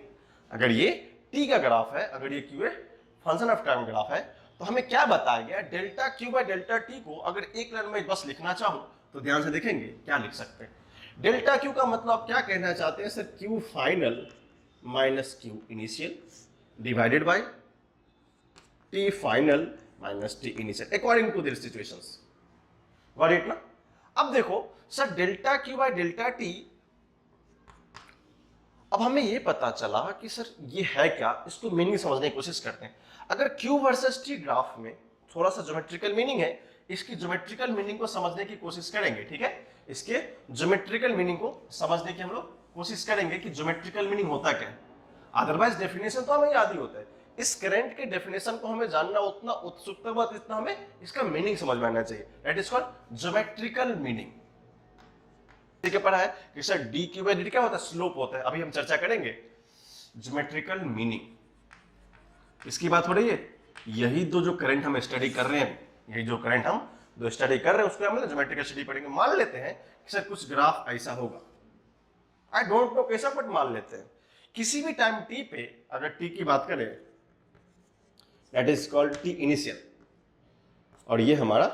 A: अगर ये टी का ग्राफ है, अगर ये क्यू है फंक्शन ऑफ टाइम ग्राफ है, तो हमें क्या बताया गया, delta Q by delta T को अगर एक लाइन में बस लिखना चाहूं तो ध्यान से देखेंगे क्या लिख सकते हैं। डेल्टा क्यू का मतलब क्या कहना चाहते हैं sir, Q final minus Q initial divided by T final minus T initial according to their situations. Got it ना। अब देखो sir delta Q by delta T, अब हमें यह पता चला कि सर ये है क्या, इसको मीनिंग समझने की कोशिश करते हैं। अगर क्यू वर्सेस टी ग्राफ में थोड़ा सा ज्योमेट्रिकल मीनिंग है, इसकी ज्योमेट्रिकल मीनिंग को समझने की कोशिश करेंगे, ठीक है। इसके ज्योमेट्रिकल मीनिंग को समझने की हम लोग कोशिश करेंगे कि ज्योमेट्रिकल मीनिंग होता क्या है। अदरवाइज डेफिनेशन तो हमें याद ही होता है, इस करंट के डेफिनेशन को हमें जानना उतना उत्सुकता बात, इतना हमें इसका मीनिंग समझ में आना चाहिए। That is called geometrical meaning. ठीक है, पढ़ा है कि sir D Q by D क्या होता है, स्लोप होता है। अभी हम चर्चा करेंगे ज्योमेट्रिकल मीनिंग। इसकी बात हो रही है, यही दो जो करंट हम स्टडी कर रहे हैं, यही जो करंट हम दो स्टडी कर रहे हैं उसको हम ज्योमेट्रिकल स्टडी पढ़ेंगे। मान लेते हैं कि सर कुछ ग्राफ ऐसा होगा, आई डोंट नो कैसा, बट मान लेते हैं किसी भी टाइम टी पे, अगर टी की बात करें that is called T initial, और ये हमारा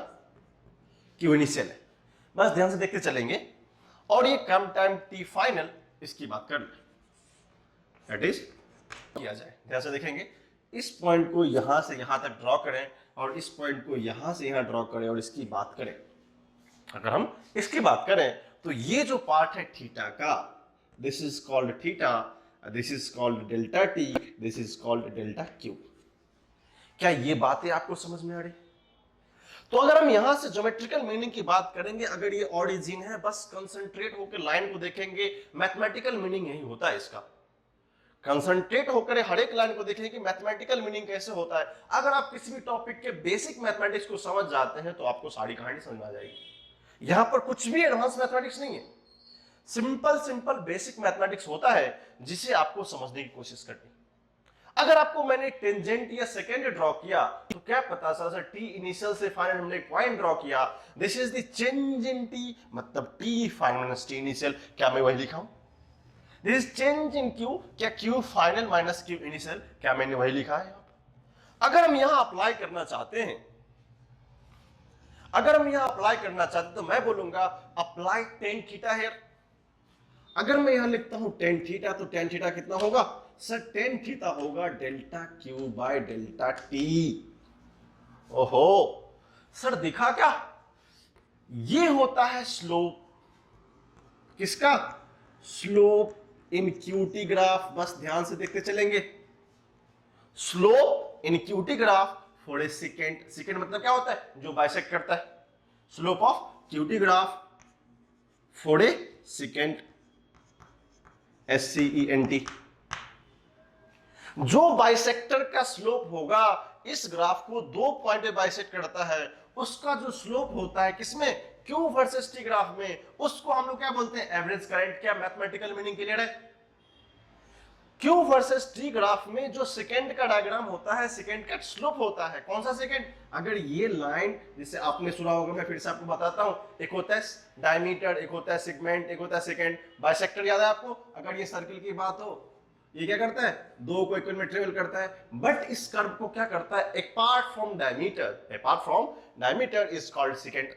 A: क्यू इनिशियल है। बस ध्यान से देखते चलेंगे, और ये कम टाइम टी फाइनल, इसकी बात कर लें, दैट इज किया जाए। ध्यान से देखेंगे, इस पॉइंट को यहां से यहां तक ड्रॉ करें और इस पॉइंट को यहां से यहां ड्रॉ करें और इसकी बात करें। अगर हम इसकी बात करें तो ये जो पार्ट है थीटा का, this is called theta, this is called delta T, this is called delta Q. क्या ये बातें आपको समझ में आ रही? तो अगर हम यहां से ज्योमेट्रिकल मीनिंग की बात करेंगे, अगर ये ऑरिजिन है, बस कंसंट्रेट होकर लाइन को देखेंगे, मैथमेटिकल मीनिंग यही होता है इसका। कंसंट्रेट होकर हर एक लाइन को देखेंगे कि मैथमेटिकल मीनिंग कैसे होता है। अगर आप किसी भी टॉपिक के बेसिक मैथमेटिक्स को समझ जाते हैं तो आपको सारी कहानी समझ में आ जाएगी। यहां पर कुछ भी एडवांस मैथमेटिक्स नहीं है, सिंपल बेसिक मैथमेटिक्स होता है जिसे आपको समझने की कोशिश करनी। अगर आपको मैंने टेंजेंट या सेकेंड ड्रॉ किया तो क्या पता सर टी इनिशियल से फाइनल हमने पॉइंट ड्रॉ किया, this is the change in T, मतलब T final minus T initial, क्या मैं वही लिखा हूं? This is change in Q, क्या Q final minus Q initial, क्या मैंने वही लिखा है? अगर हम यहां अप्लाई करना चाहते हैं, अगर हम यहां अप्लाई करना चाहते हैं तो मैं बोलूंगा अप्लाई टेन थीटा हियर। अगर मैं यहां लिखता हूं टेन थीटा, तो टेन थीटा कितना होगा सर? टेन थीटा होगा delta Q by delta T. ओहो सर दिखा क्या? ये होता है स्लोप, किसका? Slope in QT graph. बस ध्यान से देखते चलेंगे, slope in QT graph for a secant. Secant मतलब क्या होता है? जो बाइसेक्ट करता है। Slope of QT graph for a secant, SCENT। जो बाइसेक्टर का स्लोप होगा, इस ग्राफ को दो पॉइंट पे बाइसेक्ट करता है, उसका जो स्लोप होता है किसमें? क्यू वर्सेस टी ग्राफ में, उसको हम लोग क्या बोलते हैं? Average current. क्या मैथमेटिकल मीनिंग क्लियर है? क्यू वर्सेस टी ग्राफ में जो सेकेंड का डायग्राम होता है, सेकेंड का स्लोप होता है। कौन सा सेकेंड? अगर ये लाइन, जिसे आपने सुना होगा, मैं फिर से आपको बताता हूं, एक होता है डायमीटर, एक होता है सेगमेंट, एक होता है सेकेंड। बाइसेक्टर याद है आपको? अगर ये सर्किल की बात हो, ये क्या करता है? दो को इक्वल में ट्रेवल करता है, बट इस कर्व को क्या करता है? Apart from diameter is called second.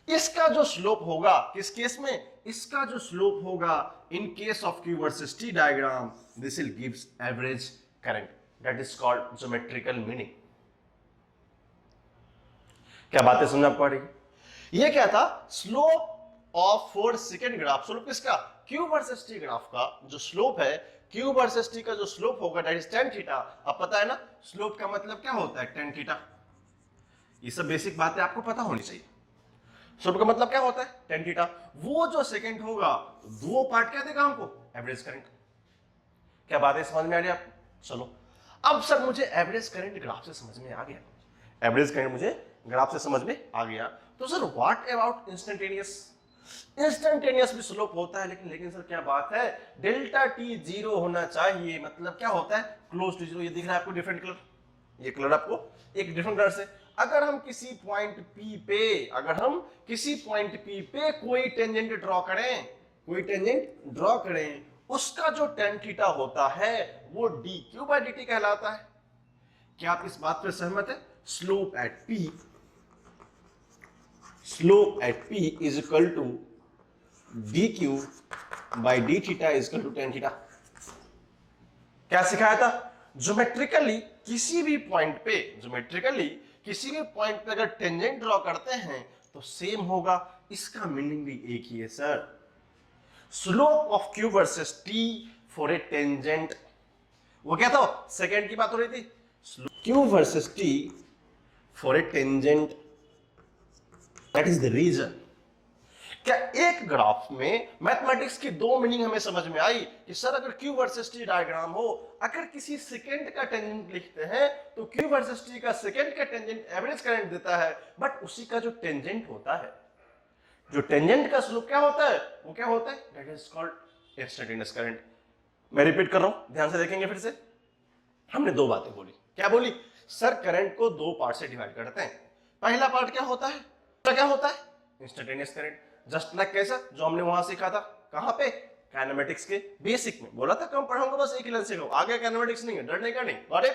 A: इसका जो स्लोप होगा किस केस में? इसका जो स्लोप होगा in case of Q versus T diagram, this will gives average current, that is called geometrical meaning. क्या बातें समझ पा रही? ये क्या था? Slope of four second graph. Slope किसका? क्यू वर्सेस टी ग्राफ का जो स्लोप है, क्यू वर्सेस टी का जो स्लोप होगा दैट इज टेन थीटा। अब पता है ना स्लोप का मतलब क्या होता है? Tan theta. ये सब बेसिक बातें आपको पता होनी चाहिए। स्लोप का मतलब क्या होता है? Tan theta. वो जो सेकंड होगा, वो पार्ट क्या देगा हमको? Average current. क्या बातें समझ में आ रही है आपको? चलो अब सर मुझे एवरेज करंट ग्राफ से समझ में आ गया, एवरेज करंट मुझे ग्राफ से समझ में आ गया, तो sir what about instantaneous? Instantaneous भी स्लोप होता है, लेकिन सर क्या बात है? डेल्टा टी जीरो होना चाहिए। मतलब क्या होता है? Close to zero. ये दिख रहा है आपको डिफरेंट कलर, ये कलर आपको एक डिफरेंट कलर से। अगर हम किसी पॉइंट P पे कोई टेंजेंट ड्रॉ करें, उसका जो टेन थीटा होता है वो dq/dt कहलाता है। क्या आप इस बात पर सहमत है? Slope at P is equal to dq/d theta is equal to tan theta. क्या सिखाया था? ज्योमेट्रिकली किसी भी पॉइंट पे अगर टेंजेंट ड्रॉ करते हैं तो सेम होगा। इसका मीनिंग भी एक ही है sir. Slope of Q versus T for a tangent, वो क्या था? सेकेंड की बात हो रही थी। Q versus T for a tangent, that is the reason. क्या एक ग्राफ में मैथमेटिक्स की दो मीनिंग हमें समझ में आई कि सर अगर Q वर्सेस T डायग्राम हो, अगर किसी सेकेंड का टेंजेंट लिखते हैं तो Q वर्सेस T का सेकेंड का टेंजेंट एवरेज करंट देता है, बट उसी का जो टेंजेंट होता है, जो टेंजेंट का स्लोप क्या होता है, वो क्या होता है? That is called instantaneous current. मैं रिपीट कर रहा हूं, ध्यान से देखेंगे फिर से। हमने दो बातें बोली। क्या बोली? सर करंट को दो पार्ट से डिवाइड करते हैं। पहला पार्ट क्या होता है? Instantaneous current. जस्ट लाइक कैसा जो हमने वहां सीखा था, कहां पे? काइनेमेटिक्स के बेसिक में। बोला था कम पढ़ाऊंगा, बस एक ही लाइन सीखो, आगे काइनेमेटिक्स नहीं है, डरने का नहीं। अरे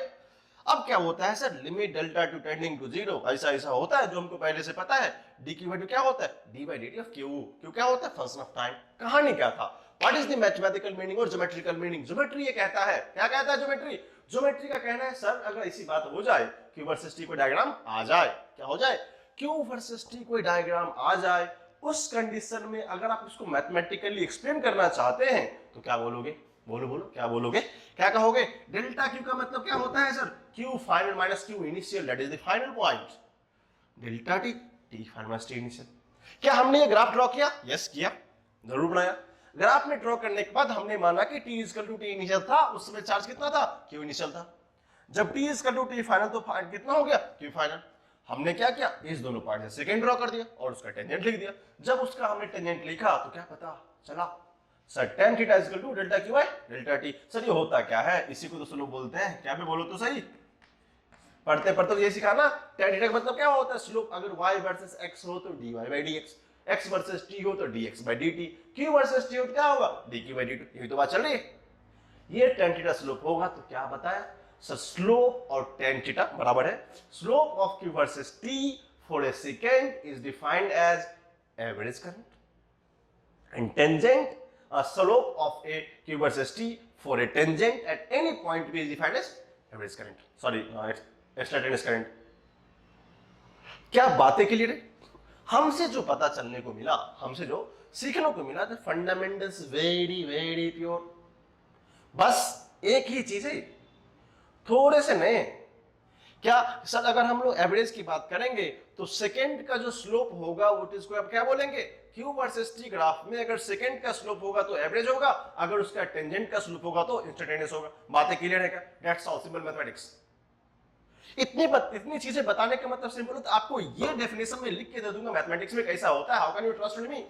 A: अब क्या होता है sir? Limit delta T tending to zero, ऐसा होता है जो हमको पहले से पता है। dq/dt क्या होता है? d/dt of q। q क्या होता है? Function of time. कहानी क्या था? What is the mathematical meaning और ज्योमेट्रिकल मीनिंग? ज्योमेट्री ये कहता है, क्या कहता है ज्योमेट्री का कहना है सर अगर ऐसी बात हो जाए, Q वर्सेस T कोई डायग्राम आ जाए, क्या हो जाए? Q वर्सेस T कोई डायग्राम आ जाए, उस कंडीशन में अगर आप इसको मैथमेटिकली एक्सप्लेन करना चाहते हैं तो क्या बोलोगे? बोलो क्या बोलोगे? क्या कहोगे? डेल्टा Q का मतलब क्या होता है sir? Q final minus Q initial, that is the final point. Delta T final minus T initial. क्या हमने ये ग्राफ ड्रॉ किया? यस किया, जरूर बनाया। ग्राफ में ड्रॉ करने के बाद हमने माना कि T equal to T initial था, उस समय चार्ज कितना था? Q इनिशियल था। जब T equal to T final तो कितना हो गया? Q final. हमने क्या किया? इस दोनों पार्ट से सेकंड ड्रॉ कर दिया और उसका टेंजेंट लिख दिया। जब उसका हमने टेंजेंट लिखा तो क्या पता चला? Sir tan theta equal to delta Q by delta T। Sir ये होता क्या है? इसी को तो लोग बोलते हैं, क्या भी बोलो तो सही, पढ़ते तो ये सीखा ना। tan थीटा का मतलब क्या होता है? स्लोप अगर y वर्सेस x हो तो dy/dx, x वर्सेस t हो तो dx/dt, q वर्सेस t हो तो क्या होगा? dq/dt। यही तो बात चल रही है। ये tan थीटा स्लोप होगा तो क्या बताया सर? स्लोप और tan थीटा बराबर है slope of q versus t for a secant is defined as average current and tangent slope of a q versus t for a tangent at any point b is defined as average current, sorry instantaneous current। क्या बातें clear है? हमसे जो पता चलने को मिला, हमसे जो सीखने को मिला, the fundamentals very very pure. बस एक ही चीज है, थोड़े से नए। क्या सर अगर हम लोग एवरेज की बात करेंगे तो सेकेंड का जो स्लोप होगा वो इसको आप क्या बोलेंगे? Q वर्सेस T ग्राफ में अगर सेकेंड का स्लोप होगा तो एवरेज होगा, अगर उसका टेंजेंट का स्लोप होगा तो इंस्टेंटेनियस होगा। बातें क्लियर है क्या? That's all, simple mathematics. इतनी चीजें बताने का मतलब सिंपल है, तो आपको ये डेफिनेशन में लिख के दे दूंगा मैथमेटिक्स में कैसा होता है। How can you trust me?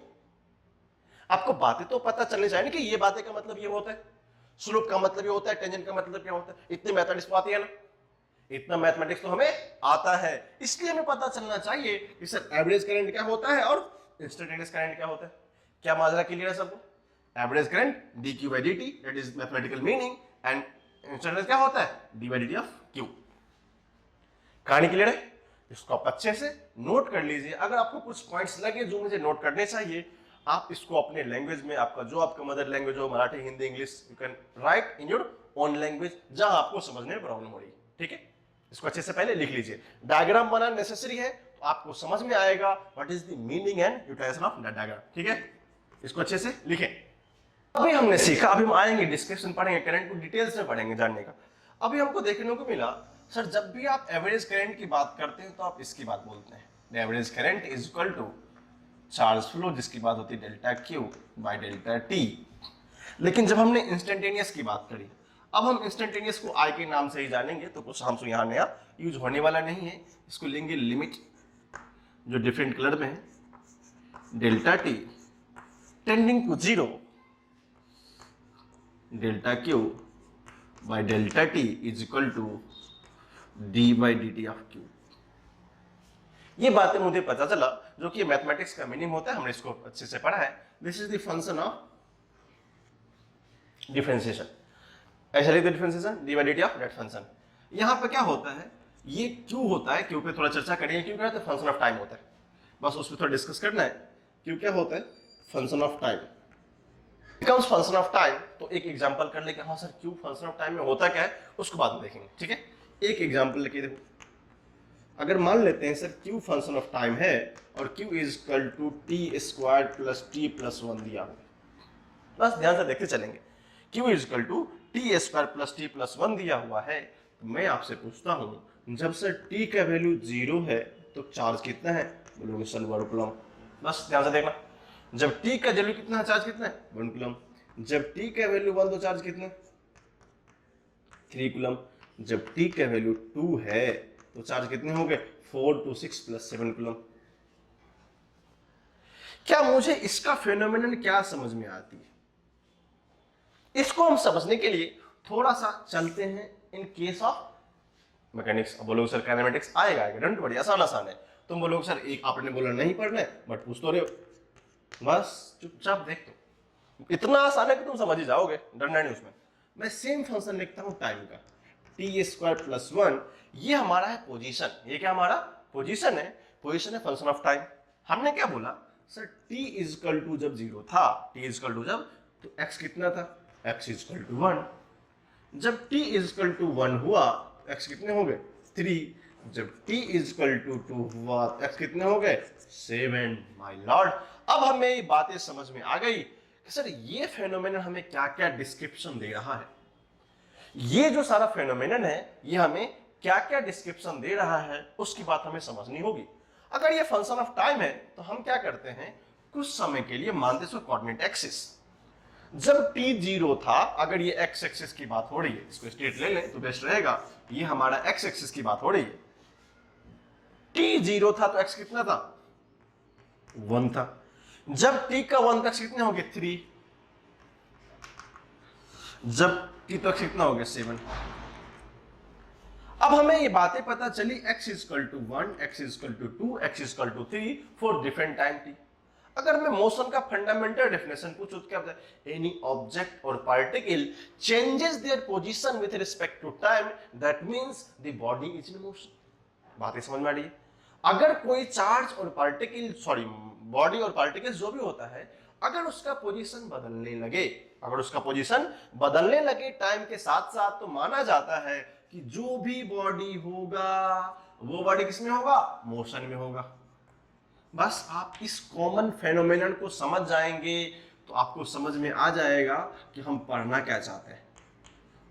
A: आपको बातें तो पता चलनी चाहिए ना कि ये बातें का मतलब ये होता है, स्लोप का मतलब ये होता है, टेंजेंट का मतलब क्या होता है। इतनी मैथमेटिक्स आती है ना, इतना मैथमेटिक्स तो हमें आता है, इसलिए हमें पता चलना चाहिए कि सर एवरेज करंट क्या होता है और इंस्टेंटेनियस करंट क्या होता है। क्या माजरा क्लियर है सबको? Average current dq/dt, that is mathematical meaning, and instantaneous क्या होता है? d/dt of q। कहानी क्लियर है? इसको आप अच्छे से नोट कर लीजिए। अगर आपको कुछ पॉइंट्स लगे जो मुझे नोट करने चाहिए, आप इसको अपने लैंग्वेज में, आपका जो आपका मदर लैंग्वेज हो, Marathi, Hindi, English, you can right in your own language, जहां आपको समझने में प्रॉब्लम हो रही है। ठीक है, इसको अच्छे से पहले लिख लीजिए। डायग्राम बनाना नेसेसरी है तो आपको समझ में आएगा what is the meaning and utilization of that diagram. ठीक है, इसको अच्छे से लिखें। अभी हमने सीखा, अभी हम आएंगे डिस्कशन पढ़ेंगे, करंट को डिटेल्स में पढ़ेंगे जानने का। अभी हमको देखने को मिला सर जब भी आप एवरेज करंट की बात करते हैं तो आप इसकी बात बोलते हैं, average current is equal to charge flow, जिसकी बात होती है delta Q by delta T। लेकिन जब हमने इंस्टेंटेनियस की बात करी, अब हम इंस्टेंटेनियस को आई के नाम से ही जानेंगे, तो कुछ हमसे यहाँ नया यूज होने वाला नहीं है। इसको लेंगे लिमिट, जो डिफरेंट कलर में है, delta T tending to 0, delta Q by delta T is equal to D by D T of Q. ये बातें मुझे पता चला जो कि मैथमेटिक्स का मीनिंग होता है, हमने इसको अच्छे से पढ़ा है। This is the function of differentiation. ऐसा लिखते differentiation D by D T of that function. यहां पे क्या होता है, ये क्यू होता है, क्यू पे थोड़ा चर्चा करेंगे। क्यू क्या होता है, फंक्शन ऑफ टाइम होता है, बस उस पर थोड़ा डिस्कस करना है। क्यू क्या होता है, function of time. Becomes function of time, तो एक एग्जांपल कर ले कि हाँ sir Q function of time में होता क्या है, उसको बाद में देखेंगे। ठीक है, एक एग्जांपल लेके देखो। अगर मान लेते हैं sir Q function of time है और Q is equal to T square plus T plus 1 दिया हुआ, बस ध्यान से देखते चलेंगे। Q is equal to T square plus T plus 1 दिया हुआ है, तो मैं आपसे पूछता हूं जब सर टी का वैल्यू 0 है तो चार्ज कितना है, बोलोगे सर 1 कूलम। बस ध्यान से देखना, जब टी का वैल्यू कितना है, चार्ज कितना है 1 कूलम। जब टी का वैल्यू 1 तो चार्ज कितना है 3 कूलम। जब टी का वैल्यू 2 है तो चार्ज कितने होंगे 4 to 6 प्लस 7 कूलम। क्या मुझे इसका फेनोमेनन क्या समझ में आती है, इसको हम समझने के लिए थोड़ा सा चलते हैं इन केस ऑफ मैकेनिक्स। अब बोलोगे सर काइनेमेटिक्स आएगा, डोंट वरी, आसान आसान है। तुम बोलोगे सर एक आपने बोला नहीं पढ़ना है, बट पूछ तो रहे हो, बस चुपचाप देख दो, इतना आसान है कि तुम समझ ही जाओगे, डरना नहीं उसमें। मैं सेम फंक्शन लिखता हूं टाइम का, टी स्क्वायर प्लस 1, ये हमारा है पोजीशन। ये क्या हमारा पोजीशन है, पोजीशन है फंक्शन ऑफ टाइम। हमने क्या बोला sir t is equal to जब 0 था, t इज इक्वल टू जब, तो x कितना था, x इज इक्वल टू 1। जब t इज इक्वल टू 1 हुआ, x कितने हो गए 3। जब t इज इक्वल टू 2 हुआ, x कितने हो गए 7। माय लॉर्ड, अब हमें ये बातें समझ में आ गई कि सर ये फेनोमेनन हमें क्या क्या डिस्क्रिप्शन दे रहा है। ये जो सारा फेनोमेनन है ये हमें क्या क्या डिस्क्रिप्शन दे रहा है, उसकी बात हमें समझनी होगी। अगर ये फंक्शन ऑफ टाइम है तो हम क्या करते हैं, कुछ समय के लिए मानते हैं कोऑर्डिनेट एक्सिस। जब t 0 था, अगर ये x एक्सिस की बात हो रही है, इसको स्ट्रेट ले लें तो बेस्ट रहेगा, ये हमारा x एक्सिस की बात हो रही है। t 0 था तो x कितना था 1 था। जब t का 1 तक कितने हो गए 3। जब t तक कितना हो गया 7। अब हमें ये बातें पता चली, x is equal to 1, x is equal to 2, x is equal to 3 for different time t। अगर मैं मोशन का फंडामेंटल डेफिनेशन पूछूं तो क्या होता है, एनी ऑब्जेक्ट और particle changes their position with respect to time, that means the body is in motion. बातें समझ में आ रही है। अगर कोई चार्ज और पार्टिकल, सॉरी बॉडी और पार्टिकल जो भी होता है, अगर उसका पोजीशन बदलने लगे, अगर उसका पोजीशन बदलने लगे टाइम के साथ साथ, तो माना जाता है कि जो भी बॉडी होगा वो बॉडी किसमें होगा, मोशन में होगा। बस आप इस कॉमन फेनोमेनन को समझ जाएंगे तो आपको समझ में आ जाएगा कि हम पढ़ना क्या चाहते हैं।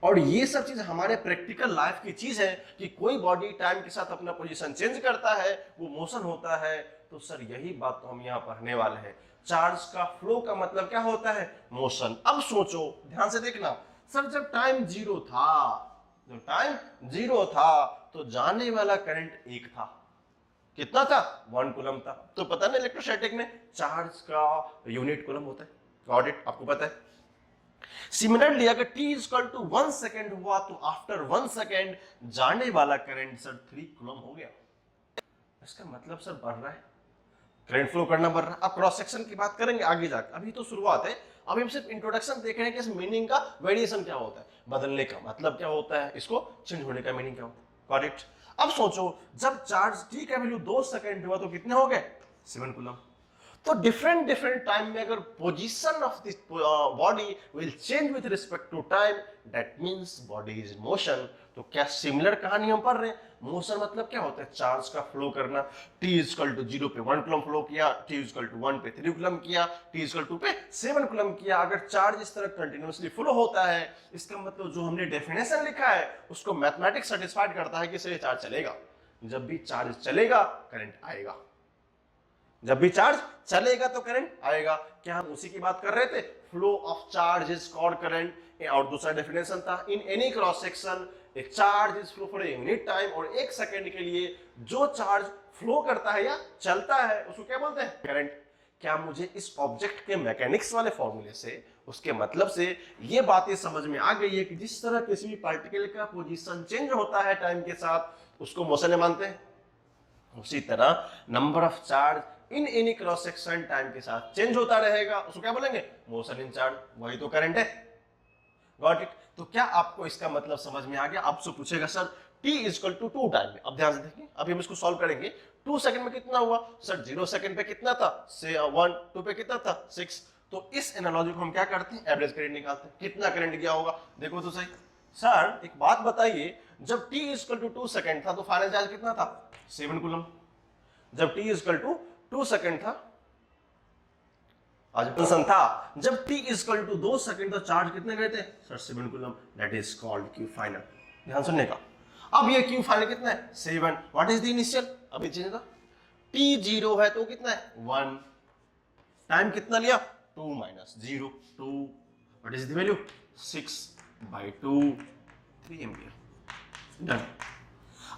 A: और ये सब चीज हमारे प्रैक्टिकल लाइफ की चीज है कि कोई बॉडी टाइम के साथ अपना पोजीशन चेंज करता है, वो मोशन होता है। तो सर यही बात तो हम यहाँ पढ़ने वाले हैं। चार्ज का फ्लो का मतलब क्या होता है, मोशन। अब सोचो, ध्यान से देखना, सर जब टाइम 0 था, जब टाइम 0 था तो जाने वाला करंट 1 था। कितना था 1 कूलम था। तो पता ना इलेक्ट्रोस्टैटिक में चार्ज का यूनिट कूलम होता है, ऑडिट आपको पता है। सिमिलरली अगर t is equal to 1 second हुआ तो आफ्टर 1 सेकेंड जाने वाला करंट सर 3 कूलम हो गया। इसका मतलब सर बढ़ रहा है, करंट फ्लो करना बढ़ रहा है। अब क्रॉस सेक्शन की बात करेंगे आगे जाकर, अभी तो शुरुआत है, अभी हम सिर्फ इंट्रोडक्शन देख रहे हैं कि इस मीनिंग का वेरिएशन क्या होता है, बदलने का मतलब क्या होता है, इसको चेंज होने का मीनिंग क्या होता है। करेक्ट। अब सोचो जब चार्ज t का वैल्यू 2 सेकंड हुआ तो कितने हो गए 7 कूलम। तो डिफरेंट डिफरेंट टाइम में अगर position of this body will change with respect to time, that means body is in motion. तो क्या सिमिलर कहानी हम पढ़ रहे हैं। मोशन मतलब क्या होता है, चार्ज का फ्लो करना। t इज इक्वल टू 0 पे 1 कूलम फ्लो किया, t इज इक्वल टू 1 पे 3 कूलम किया, t इज इक्वल टू 2 पे 7 कूलम किया। अगर चार्ज इस तरह कंटिन्यूअसली फ्लो होता है, इसका मतलब जो हमने डेफिनेशन लिखा है उसको मैथमेटिक्स सेटिस्फाइड करता है कि इससे चार्ज चलेगा। जब भी चार्ज चलेगा करंट आएगा, जब भी चार्ज चलेगा तो करंट आएगा। क्या हम उसी की बात कर रहे थे, flow of charge is called current. और दूसरा डेफिनेशन था, इन any cross section A charge is flow for a unit time. और 1 सेकंड के लिए जो चार्ज फ्लो करता है या चलता है उसको क्या बोलते हैं, करंट। क्या मुझे इस ऑब्जेक्ट के मैकेनिक्स वाले फॉर्मूले से उसके मतलब से ये बातें समझ में आ गई है कि जिस तरह किसी भी पार्टिकल का पोजीशन चेंज होता है टाइम के साथ उसको मोशन मानते हैं, उसी तरह number of charge in any cross section time के साथ चेंज होता रहेगा, उसको क्या बोलेंगे, मोशन इन चार्ज। वही तो करंट है। Got it. तो क्या आपको इसका मतलब समझ में आ गया? आपसे पूछेगा sir t equal to 2 time में, अब ध्यान से देखिए, अभी हम इसको सॉल्व करेंगे। 2 सेकंड में कितना हुआ सर? 0 सेकंड पे कितना था? से 1, 2 पे कितना था? 6। तो इस एनालॉजी को हम क्या करते हैं, एवरेज करंट निकालते हैं। कितना करंट गया होगा देखो तो सही। सर एक बात बताइए, जब t इक्वल टू 2 सेकंड था तो फाइनल चार्ज कितना था? 7 कूलम। जब t इक्वल टू 2 सेकंड था, आज फंक्शन था, जब t इक्वल टू 2 सेकंड तो चार्ज कितने गए थे sir? 7 coulomb. That is called Q final. ध्यान सुनने का। अब ये क्यू फाइनल कितना है? 7। What is the initial? अभी चेंज था, t 0 है तो कितना है? 1। टाइम कितना लिया? 2 minus 0 2। What is the value? 6/2 3 ampere. Done.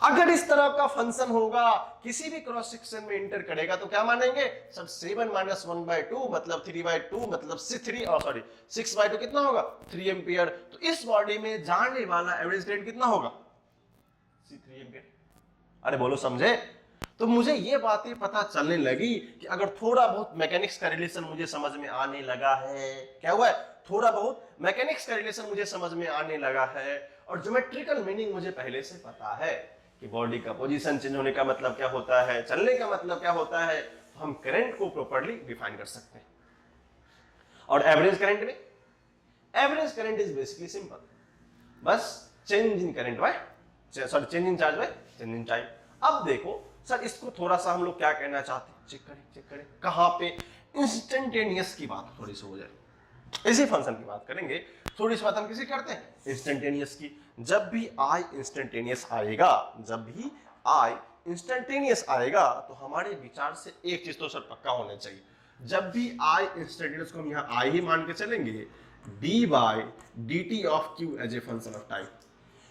A: अगर इस तरह का फंक्शन होगा, किसी भी क्रॉस सेक्शन में इंटर करेगा तो क्या मानेंगे सर? 7 माइनस 1/2 मतलब 3/2 मतलब 6/2 कितना होगा? 3 एम्पियर। तो इस बॉडी में जाने वाला एवरेज करंट कितना होगा? 3 एम्पियर। अरे बोलो समझे? तो मुझे ये बातें पता चलने लगी कि अगर थोड़ा बहुत मैकेनिक्स का रिलेशन मुझे समझ में आने लगा है, क्या हुआ है? थोड़ा बहुत मैकेनिक्स का रिलेशन मुझे समझ में आने लगा है, और ज्योमेट्रिकल मीनिंग मुझे पहले से पता है कि बॉडी का पोजीशन चेंज होने का मतलब क्या होता है, चलने का मतलब क्या होता है, तो हम करंट को प्रॉपर्ली डिफाइन कर सकते हैं। और एवरेज करंट में, average current is basically simple, बस change in current by sorry change in charge by change in time. अब देखो सर, इसको थोड़ा सा हम लोग क्या कहना चाहते हैं, चेक करें कहां पे इंस्टेंटेनियस की बात थोड़ी सी हो जाए। इसी फंक्शन की बात करेंगे, थोड़ी सी बात हम किसी करते हैं इंस्टेंटेनियस की। जब भी आई इंस्टेंटेनियस आएगा, जब भी आई इंस्टेंटेनियस आएगा तो हमारे विचार से एक चीज तो सर पक्का होना चाहिए, जब भी आई इंस्टेंटेनियस को हम यहाँ आई ही मान के चलेंगे, d/dt of q as a function of time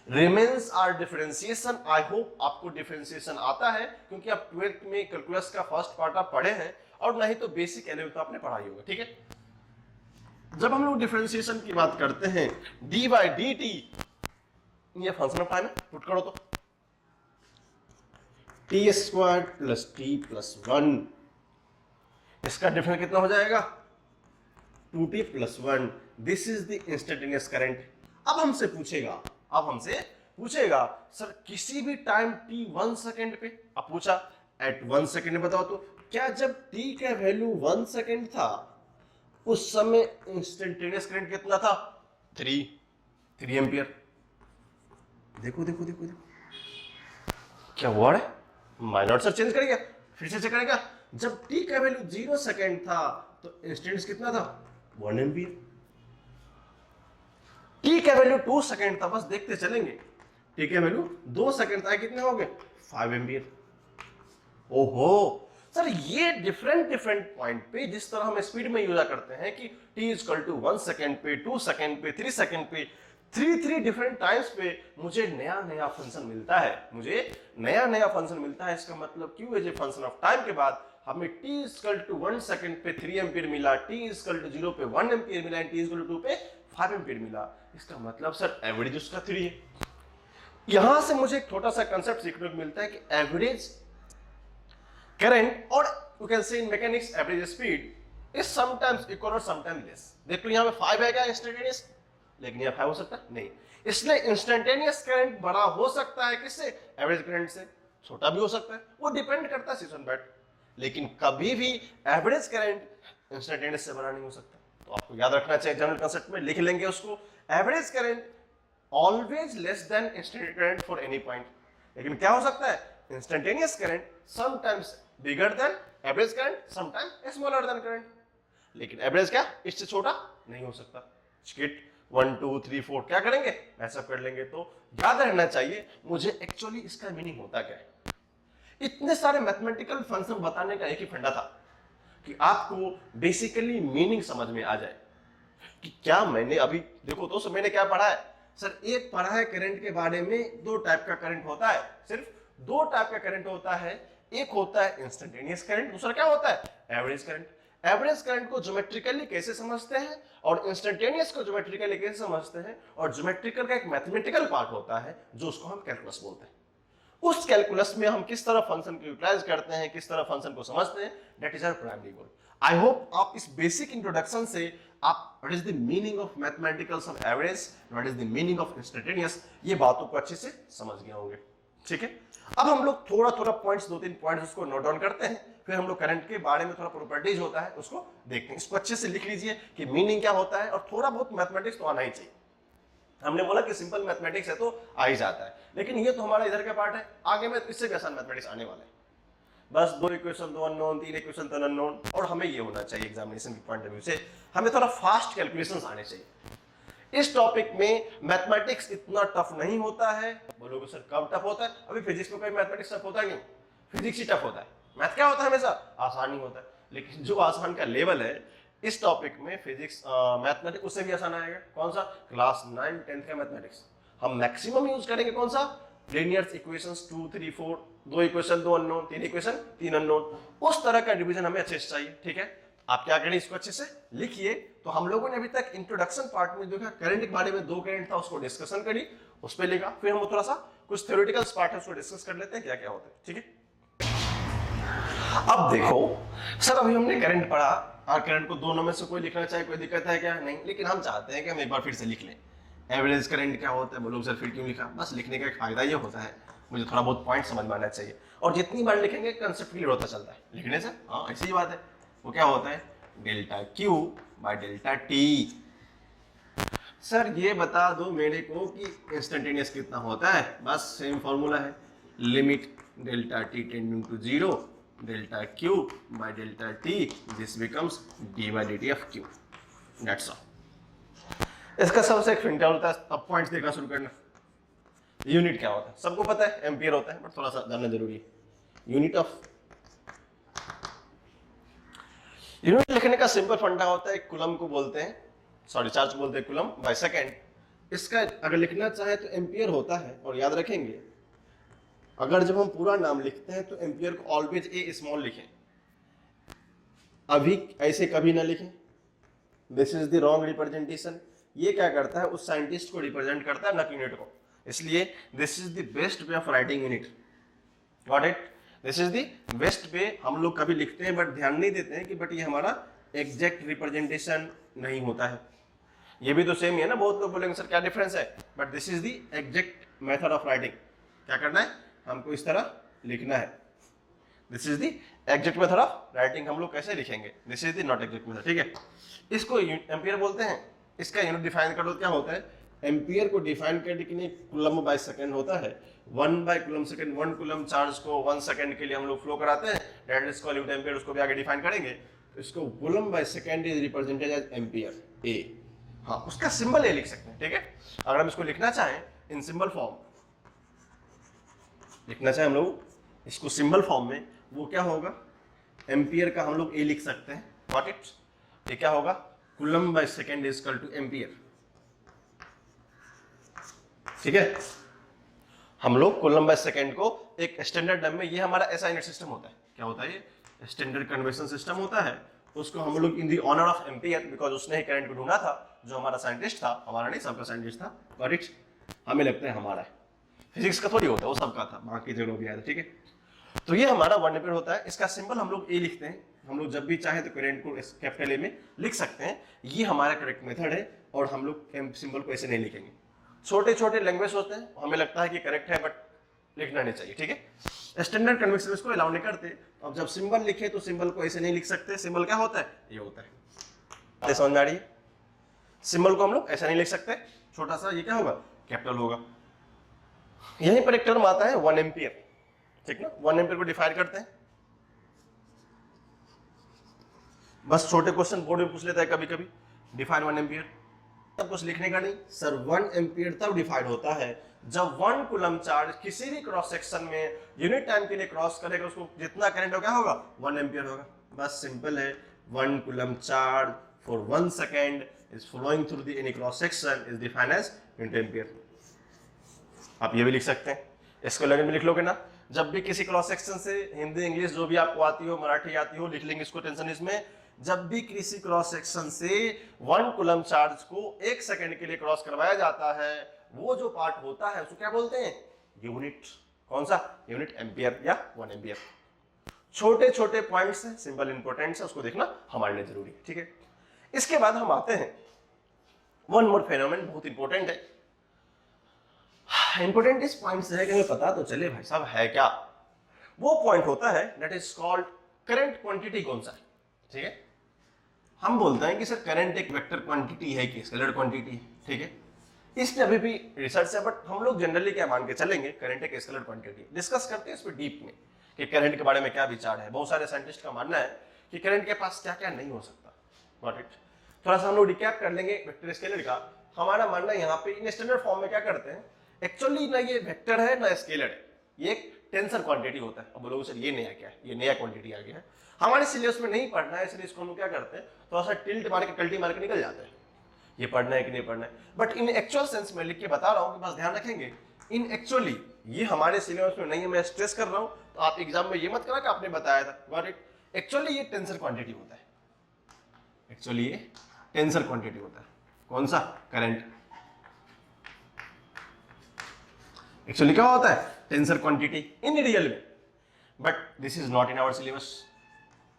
A: remains are differentiation. I hope आपको डिफरेंशिएशन आता है, क्योंकि आप 12th में कैलकुलस का फर्स्ट पार्ट आप पढ़े हैं, और नहीं तो बेसिक एलिमेंट तो आपने पढ़ाई होगा, ठीक है। जब हम लोग डिफरेंशिएशन की बात करते हैं, d/dt ये फंक्शन ऑफ टाइम है, पुट करो तो t² प्लस t प्लस 1, इसका डिफरेंस कितना हो जाएगा? 2t plus 1। This is the instantaneous current. अब हमसे पूछेगा सर किसी भी टाइम t 1 सेकेंड पे, अब पूछा एट 1 सेकेंड में बताओ तो क्या जब t का वैल्यू 1 सेकेंड था उस समय इंस्टेंटेनियस करंट कितना था? 3 एम्पियर। देखो क्या हुआ है? माइनर सर चेंज करेगा, फिर से चेक करेगा। जब t का वैल्यू 0 सेकेंड था तो इंस्टेंटेनियस कितना था? 1 एम्पियर। t का वैल्यू 2 सेकेंड था, बस देखते चलेंगे, t का वैल्यू 2 सेकेंड था, कितने हो गए? 5 एम्पियर। ओहो सर, ये डिफरेंट पॉइंट पे जिस तरह हम स्पीड में यूज करते हैं कि t इक्वल टू 1 सेकेंड पे, 2 सेकेंड पे, 3 सेकेंड पे, 3 डिफरेंट टाइम्स पे मुझे नया फंक्शन मिलता है। इसका मतलब q as a function of time के बाद हमें t इक्वल टू 1 सेकेंड पे 3 एम्पियर मिला, t इक्वल टू 0 पे 1 एम्पियर मिला, t इक्वल टू 2 पे 5 एम्पियर मिला। इसका मतलब सर एवरेज उसका 3 है। यहां से मुझे एक छोटा सा कंसेप्ट सीखने को मिलता है कि एवरेज करंट और you can say in mechanics average speed is sometimes equal और समटाइम्स लेस। देख लो यहां पे 5 है क्या इंस्टेंटेनियस, लेकिन यहां 5 हो सकता है नहीं, इसलिए इंस्टेंटेनियस करंट बड़ा हो सकता है किससे? एवरेज करंट से। छोटा भी हो सकता है, वो डिपेंड करता है सीजन बैट, लेकिन कभी भी एवरेज करंट इंस्टेंटेनियस से बड़ा नहीं हो सकता। तो आपको याद रखना चाहिए, जनरल कंसेप्ट में लिख लेंगे उसको, average current always less than instantaneous current for any point. लेकिन क्या हो सकता है? Instantaneous current sometimes bigger than average current, sometimes smaller than current. लेकिन एवरेज क्या इससे छोटा नहीं हो सकता। स्किट 1 2 3 4 क्या करेंगे? ऐसा कर लेंगे। तो याद रहना चाहिए मुझे एक्चुअली इसका मीनिंग होता क्या है। इतने सारे मैथमेटिकल फंक्शन बताने का एक ही फंडा था कि आपको बेसिकली मीनिंग समझ में आ जाए कि क्या मैंने अभी देखो दोस्तों मैंने क्या पढ़ा है सर। एक पढ़ा है करंट के बारे में, 2 टाइप का करंट होता है, सिर्फ 2 टाइप का करंट होता है। एक होता है इंस्टेंटेनियस करंट, दूसरा क्या होता है? Average current. एवरेज करंट को ज्योमेट्रिकली कैसे समझते हैं और इंस्टेंटेनियस को ज्योमेट्रिकली कैसे समझते हैं, और ज्योमेट्रिकल का एक मैथमेटिकल पार्ट होता है जो उसको हम कैलकुलस बोलते हैं। उस कैलकुलस में हम किस तरह फंक्शन को यूटिलाइज करते हैं, किस तरह फंक्शन को समझते हैं, that is our primary goal. I hope आप इस बेसिक इंट्रोडक्शन से आप what is the meaning of mathematicals of average, what is the meaning of instantaneous, ये बातों को अच्छे से समझ गए होंगे। ठीक है, अब हम लोग थोड़ा थोड़ा पॉइंट्स, 2-3 पॉइंट्स उसको नोट डाउन करते हैं, फिर हम लोग करंट के बारे में थोड़ा प्रॉपर्टीज होता है उसको देखते हैं। इसको अच्छे से लिख लीजिए कि मीनिंग क्या होता है, और थोड़ा बहुत मैथमेटिक्स तो आना ही चाहिए। हमने बोला कि सिंपल मैथमेटिक्स है तो आ ही जाता है, लेकिन ये तो हमारा इधर का पार्ट है, आगे में इससे भी आसान मैथमेटिक्स आने वाला है। बस 2 इक्वेशन 2 अननोन, 3 इक्वेशन 3 अननोन, और हमें ये होना चाहिए एग्जामिनेशन के पॉइंट ऑफ व्यू से हमें थोड़ा फास्ट कैलकुलेशंस आने चाहिए। इस टॉपिक में मैथमेटिक्स इतना टफ नहीं होता है। बोलोगे सर कब टफ होता है? अभी फिजिक्स में कोई मैथमेटिक्स टफ होता है? नहीं, फिजिक्स ही टफ होता है। मैथ क्या होता है? हमेशा आसान ही होता है, लेकिन जो आसान का लेवल है इस टॉपिक में फिजिक्स मैथमेटिक्स उससे भी आसान आएगा। कौन सा? क्लास 9 10th का मैथमेटिक्स। हम मैक्सिमम यूज करेंगे कौन सा? Linear equations 2 3 4, 2 equation 2 unknown, 3 equation 3 unknown, उस तरह का डिवीजन हमें अच्छे से चाहिए। ठीक है, आप क्या करें, इसको अच्छे से लिखिए। तो हम लोगों ने अभी तक इंट्रोडक्शन पार्ट में देखा करंट के बारे में, 2 करंट था उसको डिस्कशन करी, उस पर लिखा, फिर हम थोड़ा सा कुछ थ्योरेटिकल पार्ट है उसको डिस्कस कर लेते हैं क्या क्या होता है। ठीक है, अब देखो सर अभी हमने करंट पढ़ा, और करंट को दोनों में से कोई लिखना चाहे कोई दिक्कत है क्या? नहीं, लेकिन हम चाहते हैं कि हम एक बार फिर से लिख लें एवरेज करंट क्या होता है। बोलो सर फिर क्यों लिखा? बस लिखने का एक फायदा ये होता है, मुझे थोड़ा बहुत पॉइंट समझ में आना चाहिए, और जितनी बार लिखेंगे कंसेप्ट क्लियर होता चलता है लिखने से। हाँ ऐसी ही बात है। वो क्या होता है? Delta Q by delta T. Sir ये बता दो मेरे को कि इंस्टेंटेनियस कितना होता है? बस सेम फॉर्मूला है, limit delta T tending to 0 delta q by delta t, this becomes d by dt of q, that's all। इसका सबसे एक फिंटा होता है, अब पॉइंट्स देखना शुरू करना। यूनिट क्या होता है सबको पता है, एम्पियर होता है, बट थोड़ा सा जानना जरूरी है। यूनिट लिखने का सिंपल फंडा होता है, कूलम को बोलते हैं, सॉरी चार्ज बोलते हैं कूलम बाय सेकंड। इसका अगर लिखना चाहे तो एम्पियर होता है, और याद रखेंगे अगर जब हम पूरा नाम लिखते हैं तो एम्पियर को ऑलवेज ए स्मॉल लिखें, अभी ऐसे कभी ना लिखें। This is the wrong representation. ये क्या करता है? उस साइंटिस्ट को रिप्रेजेंट करता है, न कि यूनिट को। इसलिए this is the best way of writing unit. Got it? This is the best way. हम लोग कभी लिखते हैं बट ध्यान नहीं देते हैं कि बट ये हमारा एग्जैक्ट रिप्रेजेंटेशन नहीं होता है। ये भी तो सेम ही है ना, बहुत लोग बोलेंगे सर क्या डिफरेंस है, but this is the exact method of writing. क्या करना है? हमको इस तरह लिखना है। This is the exact method of writing. हम लोग कैसे लिखेंगे? This is the not exact method. ठीक है, इसको एम्पियर बोलते हैं। इसका यूनिट डिफाइन कर दो, क्या होता है? एम्पियर को डिफाइन करने के लिए कूलम बाय सेकंड होता है, 1 by coulomb second. 1 coulomb charge को 1 सेकंड के लिए हम लोग फ्लो कराते हैं, that is called unit ampere. उसको भी आगे डिफाइन करेंगे। तो इसको coulomb by second is represented as ampere, A. हाँ, उसका सिंबल ए लिख सकते हैं। ठीक है, अगर हम इसको लिखना चाहें इन सिंबल फॉर्म, लिखना चाहे हम लोग इसको सिंबल फॉर्म में, वो क्या होगा? एम्पियर का हम लोग ए लिख सकते हैं। Got it? ये क्या होगा? Coulomb by second is equal two ampere. ठीक है, हम लोग कूलम बाय सेकंड को एक स्टैंडर्ड टर्म में, ये हमारा ऐसा यूनिट सिस्टम होता है। क्या होता है? ये स्टैंडर्ड कन्वेंशन सिस्टम होता है। उसको हम लोग इन दी ऑनर ऑफ एम्पियर, बिकॉज उसने ही करंट को ढूंढा था, जो हमारा साइंटिस्ट था, हमारा नहीं सबका साइंटिस्ट था। Got it? हमें लगता है हमारा है, फिजिक्स का थोड़ी होता है, वो सबका था, बाकी जगह भी आया था। ठीक है, तो ये हमारा 1 एम्पियर होता है। इसका सिंबल हम लोग ए लिखते हैं। हम लोग जब भी चाहे तो करंट को कैपिटल ए में लिख सकते हैं। ये हमारा करेक्ट मेथड है, और हम लोग सिंबल को ऐसे नहीं लिखेंगे। छोटे छोटे लैंग्वेज होते हैं, हमें लगता है कि करेक्ट है, बट लिखना नहीं चाहिए। ठीक है, स्टैंडर्ड कन्वेंशन इसको अलाउ नहीं करते। अब जब सिंबल लिखे तो सिंबल को ऐसे नहीं लिख सकते। सिंबल क्या होता है? ये होता है। समझ में आ रही है? सिंबल को हम लोग ऐसा नहीं लिख सकते, छोटा सा, ये क्या होगा? कैपिटल होगा। यहीं पर एक टर्म आता है 1 एम्पियर। ठीक ना, 1 एम्पियर को डिफाइन करते हैं। बस छोटे क्वेश्चन बोर्ड में पूछ लेता है कभी कभी, डिफाइन 1 एम्पियर। तब कुछ लिखने का नहीं सर। 1 एम्पियर तब डिफाइन होता है जब 1 कूलम चार्ज किसी भी क्रॉस सेक्शन में यूनिट टाइम के लिए क्रॉस करेगा, उसको जितना करंट हो क्या होगा? 1 एम्पियर होगा। बस सिंपल है। 1 coulomb charge for 1 second is flowing through the any cross section is defined as unit ampere. आप ये भी लिख सकते हैं, इसको लैंग्वेज में लिख लोगे ना। जब भी किसी क्रॉस सेक्शन से, हिंदी इंग्लिश जो भी आपको आती हो, मराठी आती हो, लिख लेंगे इसको, टेंशन इसमें। जब भी किसी क्रॉस सेक्शन से 1 कूलम चार्ज को 1 सेकंड के लिए क्रॉस करवाया जाता है, वो जो पार्ट होता है उसको क्या बोलते हैं? यूनिट। कौन सा? यूनिट एम्पियर या 1 एम्पियर। छोटे छोटे पॉइंट्स हैं, सिंपल इंपॉर्टेंस है, उसको देखना हमारे लिए जरूरी है, ठीक है। इसके बाद हम आते हैं वन मोर फेनोमेन, बहुत इंपॉर्टेंट है। इंपॉर्टेंट इस पॉइंट से है कि हमें पता तो चले भाई साहब है क्या। वो पॉइंट होता है that is called current quantity. कौन सा है? ठीक है, हम बोलते हैं कि सर करंट एक वेक्टर क्वांटिटी है कि स्केलर क्वांटिटी है, ठीक है। इसमें अभी भी रिसर्च है, बट हम लोग जनरली क्या मान के चलेंगे, करंट एक स्केलर क्वांटिटी। डिस्कस करते हैं इस पर डीप में कि करंट के बारे में क्या विचार है। बहुत सारे साइंटिस्ट का मानना है कि करंट के पास क्या क्या नहीं हो सकता। Got it. थोड़ा सा हम लोग रिकैप कर लेंगे वेक्टर स्केलर का। हमारा मानना यहाँ पे इन स्टैंडर्ड फॉर्म में क्या करते हैं, एक्चुअली ना ये वेक्टर है ना स्केलर है, ये एक टेंसर क्वांटिटी होता है। अब बोलोगे सर ये नया क्या है, ये नया क्वांटिटी आ गया है, हमारे सिलेबस में नहीं पढ़ना है, इसलिए इसको हम क्या करते हैं, थोड़ा सा टिल्ट मार के कल्टी मार के निकल जाते हैं, ये पढ़ना है कि नहीं पढ़ना है। बट इन एक्चुअल सेंस में लिख के बता रहा हूँ कि बस ध्यान रखेंगे, इन एक्चुअली ये हमारे सिलेबस में नहीं है, मैं स्ट्रेस कर रहा हूँ, तो आप एग्जाम में ये मत करा कि आपने बताया था। Got it. एक्चुअली ये टेंसर क्वांटिटी होता है, एक्चुअली ये टेंसर क्वांटिटी होता है। कौन सा? करंट। एक्चुअली क्या होता है? टेंसर क्वांटिटी इन रियल में। But this is not in our syllabus,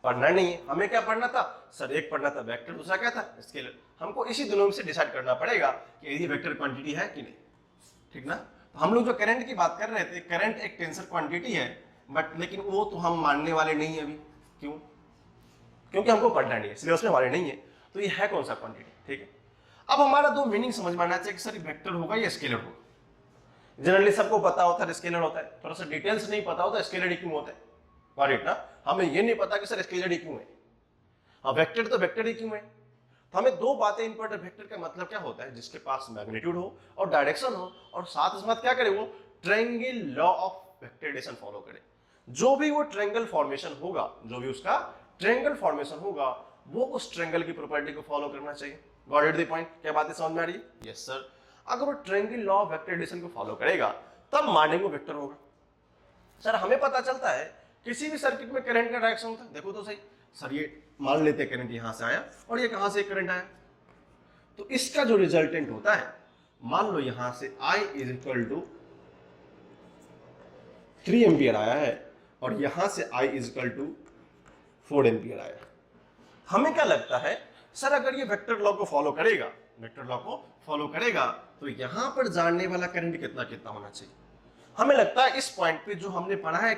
A: पढ़ना नहीं है। हमें क्या पढ़ना था सर? एक पढ़ना था वेक्टर, दूसरा क्या था? स्केलर। हमको इसी दोनों में से डिसाइड करना पड़ेगा कि यदि वेक्टर क्वांटिटी है कि नहीं, ठीक ना। तो हम लोग जो करंट की बात कर रहे थे, करंट एक टेंसर क्वांटिटी है, बट लेकिन वो तो हम मानने वाले नहीं है अभी। क्यों? क्योंकि हमको पढ़ना नहीं है, सिलेबस में हमारे नहीं है, तो ये है कौन सा क्वांटिटी, ठीक है। अब हमारा दो मीनिंग समझ में आना चाहिए कि सर वेक्टर होगा या स्केलर होगा। जनरली सबको पता होता है स्केलर होता है, थोड़ा सा डिटेल्स नहीं पता होता स्केलर क्यों होता है। गॉट ना। हमें ये नहीं पता कि सर स्केलर क्यों है, हाँ वेक्टर तो वेक्टर ही क्यों है। तो हमें दो बातें इंपॉर्टेंट, वेक्टर का मतलब क्या होता है, जिसके पास मैग्नीट्यूड हो और डायरेक्शन हो, और साथ साथ क्या करे, वो triangle law of vector addition follow करे। जो भी वो ट्रायंगल फॉर्मेशन होगा, जो भी उसका ट्रायंगल फॉर्मेशन होगा, वो उस ट्रायंगल की प्रॉपर्टी को फॉलो करना चाहिए। Got it the point? क्या बातें समझ में आ रही है? Yes sir. अगर वो triangle law of vector addition को फॉलो करेगा तब मानेंगे वेक्टर होगा। सर हमें पता चलता है किसी भी सर्किट में करंट का डायरेक्शन होता है, देखो तो सही सर, ये मान लेते हैं करंट यहां से आया और ये कहां से करंट आया, तो इसका जो रिजल्टेंट होता है, मान लो यहां से I is equal to 3 ampere आया है और यहां से I is equal to 4 ampere आया। हमें क्या लगता है सर, अगर ये वेक्टर लॉ को फॉलो करेगा, वेक्टर लॉ को फॉलो करेगा, तो यहां पर जाने वाला करंट कितना कितना होना चाहिए। हमें लगता है इस पॉइंट पे जो हमने पढ़ा है,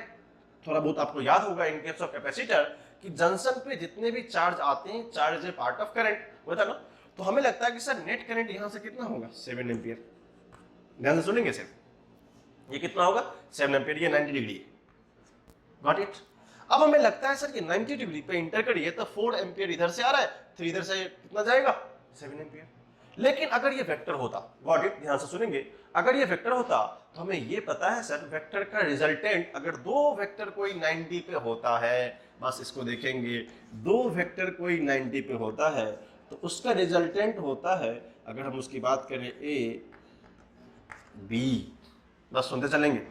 A: थोड़ा बहुत आपको याद होगा इन केस ऑफ कैपेसिटर, कि जंक्शन पे जितने भी चार्ज आते हैं, charge A part of current, होता ना। तो हमें लगता है कि सर नेट करंट यहां से कितना होगा, 7 एम्पियर। ध्यान से सुनेंगे सर, ये कितना होगा, 7 एम्पियर, ये 90 डिग्री है। Got it. अब हमें लगता है सर कि 90 डिग्री पे इंटर करिए तो 4 एम्पियर इधर से आ रहा है, फिर इधर से कितना जाएगा, 7 एम्पियर। लेकिन अगर ये वेक्टर होता, गॉट इट, ध्यान से सुनेंगे, अगर ये वेक्टर होता तो हमें ये पता है सर, वेक्टर का रिजल्टेंट, अगर दो वेक्टर कोई 90 पे होता है, बस इसको देखेंगे, दो वेक्टर कोई 90 पे होता है तो उसका रिजल्टेंट होता है, अगर हम उसकी बात करें A B, बस सुनते चलेंगे,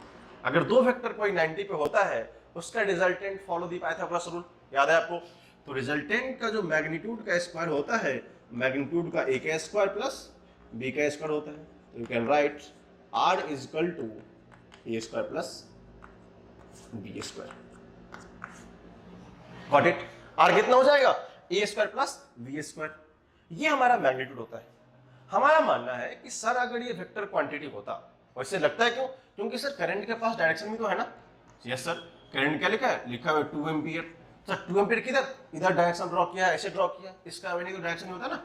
A: अगर दो वेक्टर कोई 90 पे होता है उसका resultant follow the Pythagoras rule, याद है आपको। तो रिजल्टेंट का जो मैग्नीट्यूड का स्क्वायर होता है, मैग्नीट्यूड का A का स्क्वायर प्लस B का स्क्वायर होता है। तो you can write R is equal to A square plus B square. Got it. R कितना हो जाएगा, A square plus B square. ये हमारा मैग्नीट्यूड होता है। हमारा मानना है कि सर अगर ये वेक्टर क्वांटिटी होता, वैसे लगता है क्यों, क्योंकि सर करंट के पास डायरेक्शन भी तो है ना। यस सर, करंट क्या लिखा है, लिखा है 2 एम्पियर। सर 2 एम्पियर किधर, इधर डायरेक्शन ड्रॉ किया, ऐसे ड्रॉ किया, इसका मैंने तो डायरेक्शन होता है ना,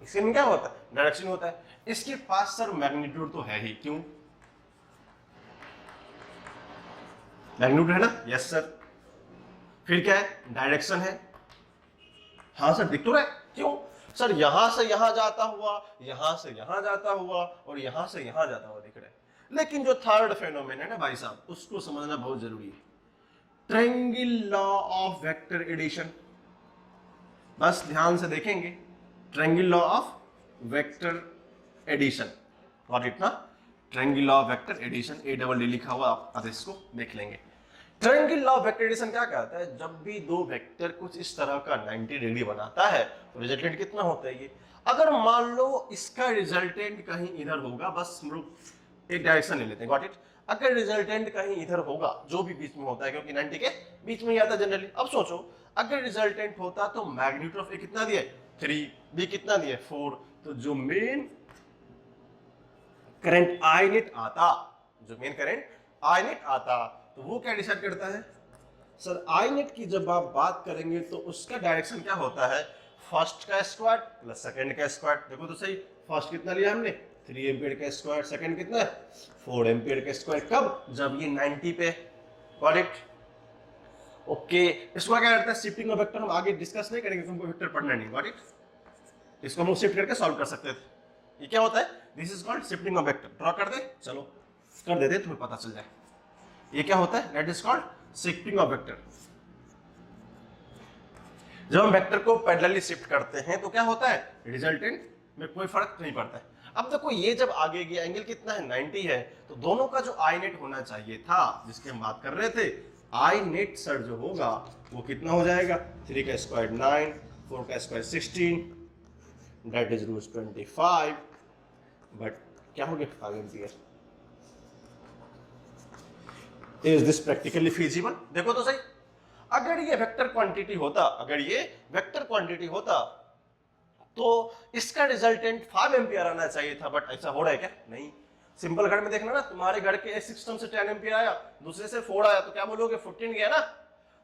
A: इसके में क्या होता है, डायरेक्शन होता है। इसके पास सर मैग्नीट्यूड तो है ही, क्यों, मैग्नीट्यूड है ना। Yes sir. फिर क्या है, डायरेक्शन है। हाँ सर दिख तो रहा है, क्यों सर, यहां से यहां जाता हुआ, यहां से यहां जाता हुआ और यहां से यहां जाता हुआ दिख रहा है। लेकिन जो थर्ड फेनोमेन है ना भाई साहब, उसको समझना बहुत जरूरी है, triangle law of vector addition. बस ध्यान से देखेंगे, triangle law of vector addition, और इतना triangle law of vector addition, ADD लिखा हुआ, आप इसको देख लेंगे। Triangle law of vector addition क्या कहता है, जब भी दो वेक्टर कुछ इस तरह का 90 डिग्री बनाता है तो रिजल्टेंट कितना होता है ये। अगर मान लो इसका रिजल्टेंट कहीं इधर होगा, बस हम लोग एक डायरेक्शन ले लेते हैं, गॉट इट। अगर रिजल्टेंट कहीं इधर होगा, जो भी बीच में होता है क्योंकि 90 के बीच में ही आता है जनरली। अब सोचो अगर रिजल्टेंट होता तो मैग्नीट्यूड ऑफ ए कितना दिया है 3, बी कितना दिया है 4, तो जो मेन करंट आई नेट आता, जो मेन करंट आई नेट आता, तो वो क्या डिसाइड करता है सर, आई नेट की जब आप बात करेंगे तो उसका डायरेक्शन क्या होता है, फर्स्ट का स्क्वायर प्लस सेकंड का स्क्वायर। देखो तो सही, फर्स्ट कितना लिया हमने 3 एम्पियर का स्क्वायर, सेकंड कितना है 4 एम्पियर का स्क्वायर। कब, जब ये 90 पे, गॉट इट। ओके, इसको क्या करता है शिफ्टिंग ऑफ वेक्टर, हम आगे डिस्कस नहीं करेंगे, हमको वेक्टर पढ़ना नहीं, गॉट इट। इसको हम शिफ्ट करके सॉल्व कर सकते थे। ये क्या होता है, this is called shifting of vector. Draw कर दे, चलो कर देते तुम्हें पता चल जाए ये क्या होता है, that is called shifting of vector. जब हम वेक्टर को पैरेलली शिफ्ट करते हैं तो क्या होता है, रिजल्टेंट में कोई फर्क नहीं पड़ता है। अब देखो ये जब आगे गया, एंगल कितना है 90 है, तो दोनों का जो आई नेट होना चाहिए था जिसकी हम बात कर रहे थे, आई नेट सर जो होगा वो कितना हो जाएगा, 3 का स्क्वायर 9, 4 का square 16, that is root 25, but क्या हो गया 5 ampere. Is this practically feasible. देखो तो सही, अगर ये वेक्टर क्वांटिटी होता, अगर ये वेक्टर क्वांटिटी होता तो इसका रिजल्टेंट 5 एम्पियर आना चाहिए था, बट ऐसा हो रहा है क्या, नहीं। सिंपल घर में देखना ना, तुम्हारे घर के सिस्टम से 10 एम्पियर आया, दूसरे से 4 आया, तो क्या बोलोगे 14 गया ना।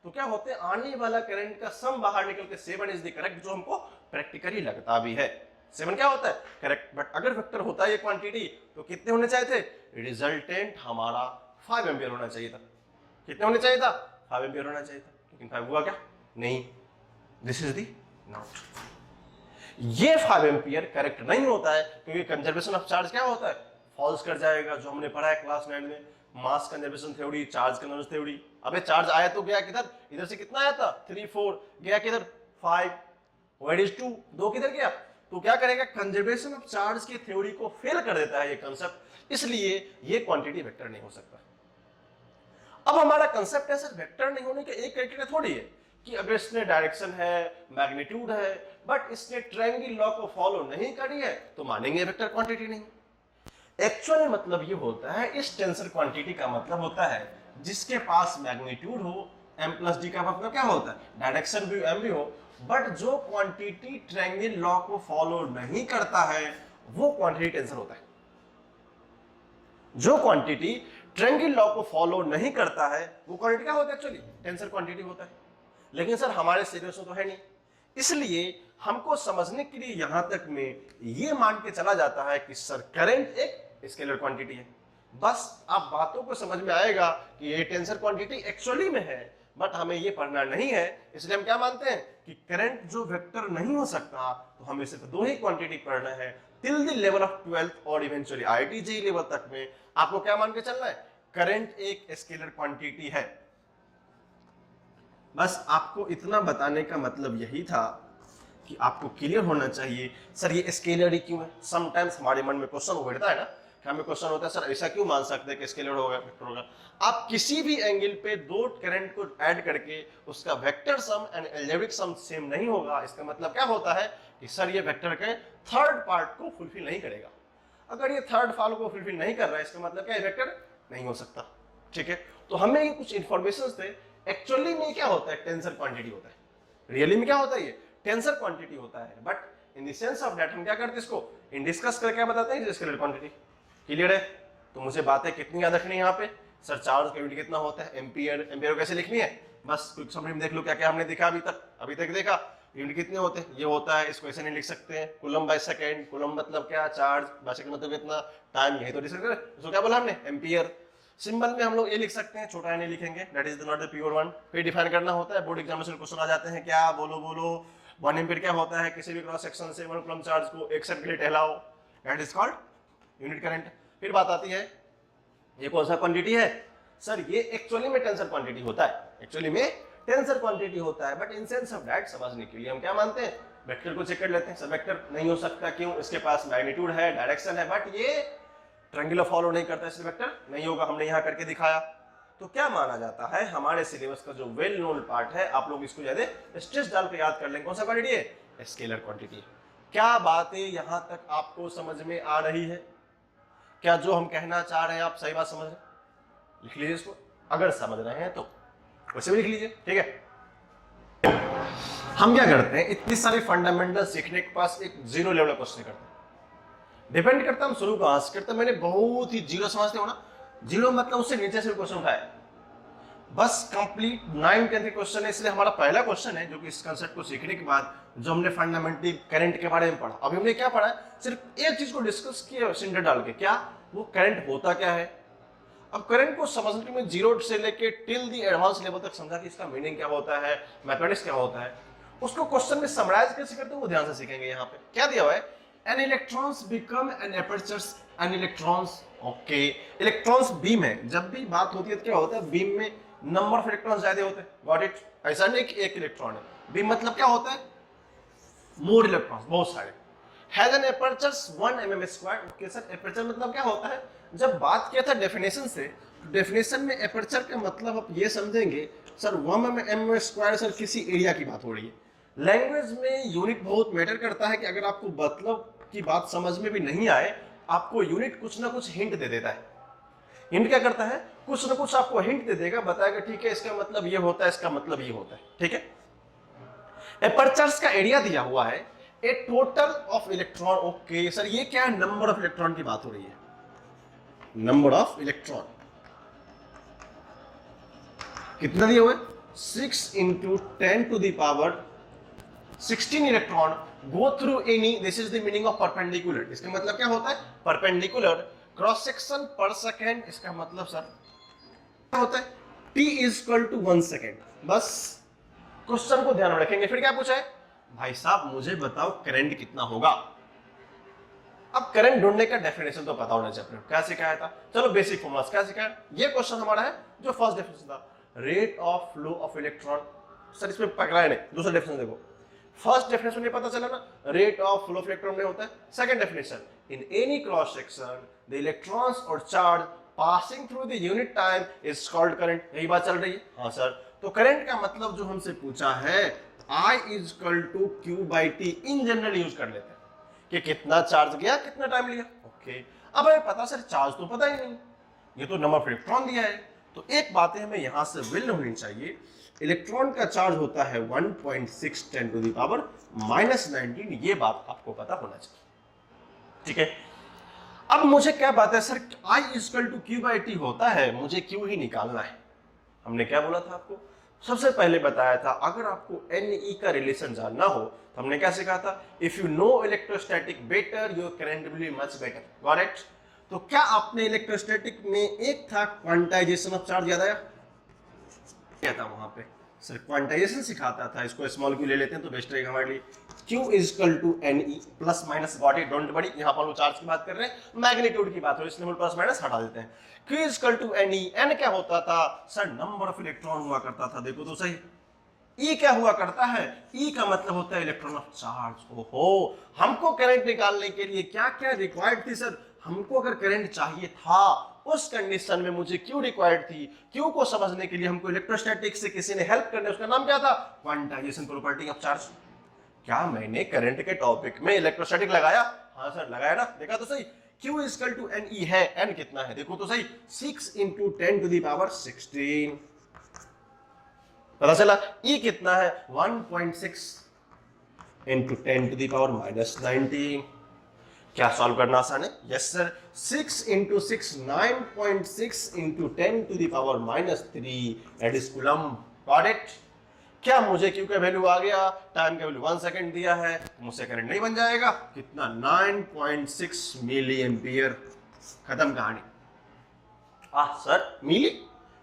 A: तो क्या होते हैं, आने वाला करंट का सम बाहर निकल के 7 इज द करेक्ट, जो हमको प्रैक्टिकली लगता भी है। 7 क्या होता है, करेक्ट। बट अगर वेक्टर होता है ये क्वांटिटी तो कितने होने चाहिए थे, रिजल्टेंट हमारा 5 एम्पियर होना चाहिए था। कितने होने चाहिए था, 5 एम्पियर होना चाहिए था, लेकिन 5 हुआ क्या, नहीं। दिस इज दी नॉट, ये 5 एम्पियर करेक्ट नहीं होता है, क्योंकि कंजर्वेशन ऑफ चार्ज क्या होता है, फॉल्स कर जाएगा, जो हमने पढ़ा है क्लास 9 में, mass conservation theory, charge conservation theory. अबे चार्ज आया तो गया किधर, इधर से कितना आया था 3 4, गया किधर 5, वेयर इज 2, 2 किधर गया। तो क्या करेगा, कंजर्वेशन ऑफ चार्ज की थ्योरी को फेल कर देता है ये कंसेप्ट, इसलिए ये क्वांटिटी वेक्टर नहीं हो सकता। अब हमारा कंसेप्ट है सर, वेक्टर नहीं होने का एक क्राइटेरिया थोड़ी है कि अगर इसने डायरेक्शन है, मैग्नीट्यूड है, बट इसने ट्रायंगल लॉ को फॉलो नहीं करी है तो मानेंगे वेक्टर क्वांटिटी नहीं। एक्चुअली मतलब ये होता है, इस टेंसर क्वांटिटी का मतलब होता है जिसके पास मैग्नीट्यूड हो, m प्लस डी का मतलब क्या होता है, डायरेक्शन भी m भी हो, बट जो क्वांटिटी ट्रायंगल लॉ को फॉलो नहीं करता है वो क्वांटिटी टेंसर होता है। जो क्वांटिटी ट्रायंगल लॉ को फॉलो नहीं करता है वो क्वांटिटी क्या होता है, एक्चुअली टेंसर क्वांटिटी होता है। लेकिन सर हमारे सिलेबस में तो है नहीं, इसलिए हमको समझने के लिए यहां तक में ये मान के चला जाता है कि सर करंट एक स्केलर क्वांटिटी है। बस आप बातों को समझ में आएगा कि ये टेंसर क्वांटिटी एक्चुअली में है, बट हमें ये पढ़ना नहीं है, इसलिए हम क्या मानते हैं कि करंट जो वेक्टर नहीं हो सकता, तो हमें सिर्फ 2 ही क्वांटिटी पढ़ना है till the level of 12th और इवेंचुअली आईआईटी जेईई लेवल तक में। आपको क्या मान के चलना है, करंट एक स्केलर क्वांटिटी है। बस आपको इतना बताने का मतलब यही था कि आपको क्लियर होना चाहिए सर ये स्केलर ही क्यों है। समटाइम्स हमारे मन में क्वेश्चन उभरता है ना, कि हमें क्वेश्चन होता है सर ऐसा क्यों मान सकते हैं कि स्केलर होगा वेक्टर होगा। आप किसी भी एंगल पे 2 करंट को ऐड करके उसका vector sum and algebraic sum same नहीं होगा, इसका मतलब क्या होता है कि सर ये वेक्टर के थर्ड पार्ट को फुलफिल नहीं करेगा। अगर ये थर्ड पार्ट को फुलफिल नहीं कर रहा है, इसका मतलब क्या है, वेक्टर नहीं हो सकता। ठीक है, तो हमें ये कुछ इंफॉर्मेशन थे। एक्चुअली में क्या होता है, टेंसर क्वांटिटी होता है। रियली में क्या होता है, ये टेंसर क्वांटिटी होता है, but in the sense of that हम क्या करते हैं, इसको इन डिस्कस करके क्या बताते हैं, स्केलर क्वांटिटी। क्लियर है, तो मुझे बातें कितनी याद रखनी है यहाँ पे, सर चार्ज का यूनिट कितना होता है, एम्पियर। एम्पियर कैसे लिखनी है, बस क्विक समरी में देख लो क्या क्या हमने देखा अभी तक देखा। यूनिट कितने होते हैं, ये होता है, इसको ऐसे नहीं लिख सकते हैं, कूलम बाय सेकंड। कूलम मतलब क्या, चार्ज, बाय सेकंड मतलब कितना, टाइम, यही तो डिस्कस करें। इसको क्या बोला हमने, एम्पियर। सिंबल में हम लोग ये लिख सकते हैं, छोटा नहीं लिखेंगे, that is not the pure one. फिर डिफाइन करना होता है, बोर्ड एग्जामिनेशन क्वेश्चन आ जाते हैं, क्या बोलो 1 एम्पियर क्या होता है, किसी भी क्रॉस सेक्शन से 1 कूलम चार्ज को 1 सेकंड के लिए टहलाओ, that is called unit current. फिर बात आती है, ये कौन सा क्वांटिटी है, सर ये एक्चुअली में टेंसर क्वांटिटी होता है, एक्चुअली में टेंसर क्वांटिटी होता है, but in sense of that समझने के लिए हम क्या मानते हैं, वेक्टर को चेक कर लेते हैं। सर वेक्टर नहीं हो सकता, क्यों, इसके पास मैग्नीट्यूड है, डायरेक्शन है, बट ये ट्रायंगुलर फॉलो नहीं करता, इसलिए वेक्टर नहीं होगा। हमने यहां करके दिखाया। तो क्या माना जाता है हमारे सिलेबस का जो वेल नोन पार्ट है, आप लोग इसको ज्यादा स्ट्रेस डाल के याद कर लेंगे, कौन सा क्वांटिटी है, स्केलर क्वांटिटी। क्या बातें यहां तक आपको समझ में आ रही है? क्या जो हम कहना चाह रहे हैं आप सही बात समझ रहे हैं? लिख लीजिए इसको, अगर समझ रहे हैं तो वैसे भी लिख लीजिए, ठीक है। हम क्या करते हैं, इतनी सारी फंडामेंटल सीखने के पास एक जीरो लेवल क्वेश्चन करते हैं। डिपेंड करता है हम शुरू कहां से करते हैं। मैंने बहुत ही जीरो समझते हो ना, जीरो मतलब उससे नीचे से क्वेश्चन उठाया, बस कंप्लीट 9th-10th के क्वेश्चन है। इसलिए हमारा पहला क्वेश्चन है जो कि इस कंसेप्ट को सीखने के बाद जो हमने फंडामेंटली करंट के बारे में पढ़ा। अभी हमने क्या पढ़ा है, सिर्फ एक चीज को डिस्कस किया सिंटर डाल के, क्या वो करंट होता क्या है। अब करंट को समझने में जीरो से लेके टिल दी एडवांस लेवल तक समझा कि इसका मीनिंग क्या होता है, मैथमेटिक्स क्या होता है, उसको क्वेश्चन में समराइज कैसे करते हैं वो ध्यान से सीखेंगे। यहाँ पे क्या दिया हुआ है, n electrons become n apertures n electrons. Okay, electrons beam है, जब भी बात होती है तो क्या होता है, बीम में नंबर ऑफ इलेक्ट्रॉन्स ज्यादा होते हैं, गॉट इट। ऐसा नहीं कि एक इलेक्ट्रॉन है, बीम मतलब क्या होता है, मोर इलेक्ट्रॉन्स, बहुत सारे। Has n apertures 1 mm²। Okay sir, aperture मतलब क्या होता है, जब बात किया था डेफिनेशन से, डेफिनेशन में एपर्चर का मतलब आप ये समझेंगे सर 1 mm² सर किसी एरिया की बात हो रही है। लैंग्वेज में यूनिट बहुत मैटर करता है कि अगर आपको मतलब की बात समझ में भी नहीं आए, आपको यूनिट कुछ ना कुछ हिंट दे देता है। हिंट क्या करता है, कुछ ना कुछ आपको हिंट दे देगा, बताएगा ठीक है इसका मतलब ये होता है, इसका मतलब ये होता है, ठीक है। एपर्चर्स का एरिया दिया हुआ है, a total of electron. Okay sir, ये क्या है, नंबर ऑफ इलेक्ट्रॉन की बात हो रही है, नंबर ऑफ इलेक्ट्रॉन कितना दिया हुआ है, 6 × 10⁻16 electron go through any, this is the meaning of perpendicular. इसका मतलब क्या होता है, परपेंडिकुलर क्रॉस सेक्शन पर सेकेंड। इसका मतलब सर क्या होता है, t = 1 सेकेंड। बस क्वेश्चन को ध्यान में रखेंगे। फिर क्या पूछा है, भाई साहब मुझे बताओ करंट कितना होगा। अब करंट ढूंढने का डेफिनेशन तो पता होना चाहिए, क्या सिखाया था, चलो बेसिक फॉर्मूला क्या सिखाया। ये क्वेश्चन हमारा है जो फर्स्ट डेफिनेशन था, rate of flow of electron. Sir इसमें पकड़ा नहीं, दूसरा डेफिनेशन देखो। फर्स्ट डेफिनेशन में पता चला ना, rate of flow of electron में होता है। Second definition, in any cross section the electrons और charge passing through the unit time is called current. यही बात चल रही है, हाँ सर। तो करंट का मतलब जो हमसे पूछा है, I = Q/T in general use कर लेते हैं कि कितना चार्ज गया, कितना टाइम लिया। ओके, अब हमें पता सर चार्ज तो पता ही नहीं, ये तो नंबर ऑफ इलेक्ट्रॉन दिया है। तो एक बात है हमें यहां से विल होनी चाहिए, इलेक्ट्रॉन का चार्ज होता है 1.6 × 10⁻⁻19। ये बात आपको पता होना चाहिए, ठीक है। अब मुझे क्या बात है सर, I = Q/T होता है, मुझे Q ही निकालना है। हमने क्या बोला था आपको, सबसे पहले बताया था अगर आपको Ne का रिलेशन जानना हो तो हमने क्या सीखा था, if you know electrostatic better your current will be much better, got it. तो क्या आपने इलेक्ट्रोस्टैटिक में एक था क्वांटाइजेशन ऑफ चार्ज, याद आया क्या था वहां पे, सर क्वांटाइजेशन सिखाता था। इसको स्मॉल क्यू ले लेते हैं तो बेस्ट रहेगा हमारे लिए। Q = Ne plus minus, got it, don't worry. यहाँ पर हम चार्ज की बात कर रहे हैं, मैग्नीट्यूड की बात हो, इसलिए हम प्लस माइनस हटा देते हैं। Q = Ne, N क्या होता था सर, नंबर ऑफ इलेक्ट्रॉन हुआ करता था, देखो तो सही। E क्या हुआ करता है, E का मतलब होता है इलेक्ट्रॉन ऑफ चार्ज। ओहो, हमको करंट निकालने के लिए क्या क्या रिक्वायर्ड थी सर, हमको अगर करंट चाहिए था उस कंडीशन में मुझे क्यू रिक्वायर्ड थी। क्यू को समझने के लिए हमको इलेक्ट्रोस्टैटिक्स से किसी ने हेल्प करने, उसका नाम क्या था, क्वांटाइजेशन प्रॉपर्टी ऑफ चार्ज। क्या मैंने करंट के टॉपिक में इलेक्ट्रोस्टैटिक लगाया, हाँ सर लगाया ना, देखा तो सही। Q = Ne है, N कितना है देखो तो सही, 6 × 10⁻16। पता चला। E कितना है, 1.6 × 10⁻19। क्या सॉल्व करना आसान है, yes sir. 6 × 6 9.6 × 10⁻³ that is coulomb, got it. क्या मुझे क्यू का वैल्यू आ गया, टाइम का वैल्यू 1 सेकंड दिया है, मुझसे करंट नहीं बन जाएगा, कितना 9.6 मिली एम्पियर, खत्म कहानी। सर मिली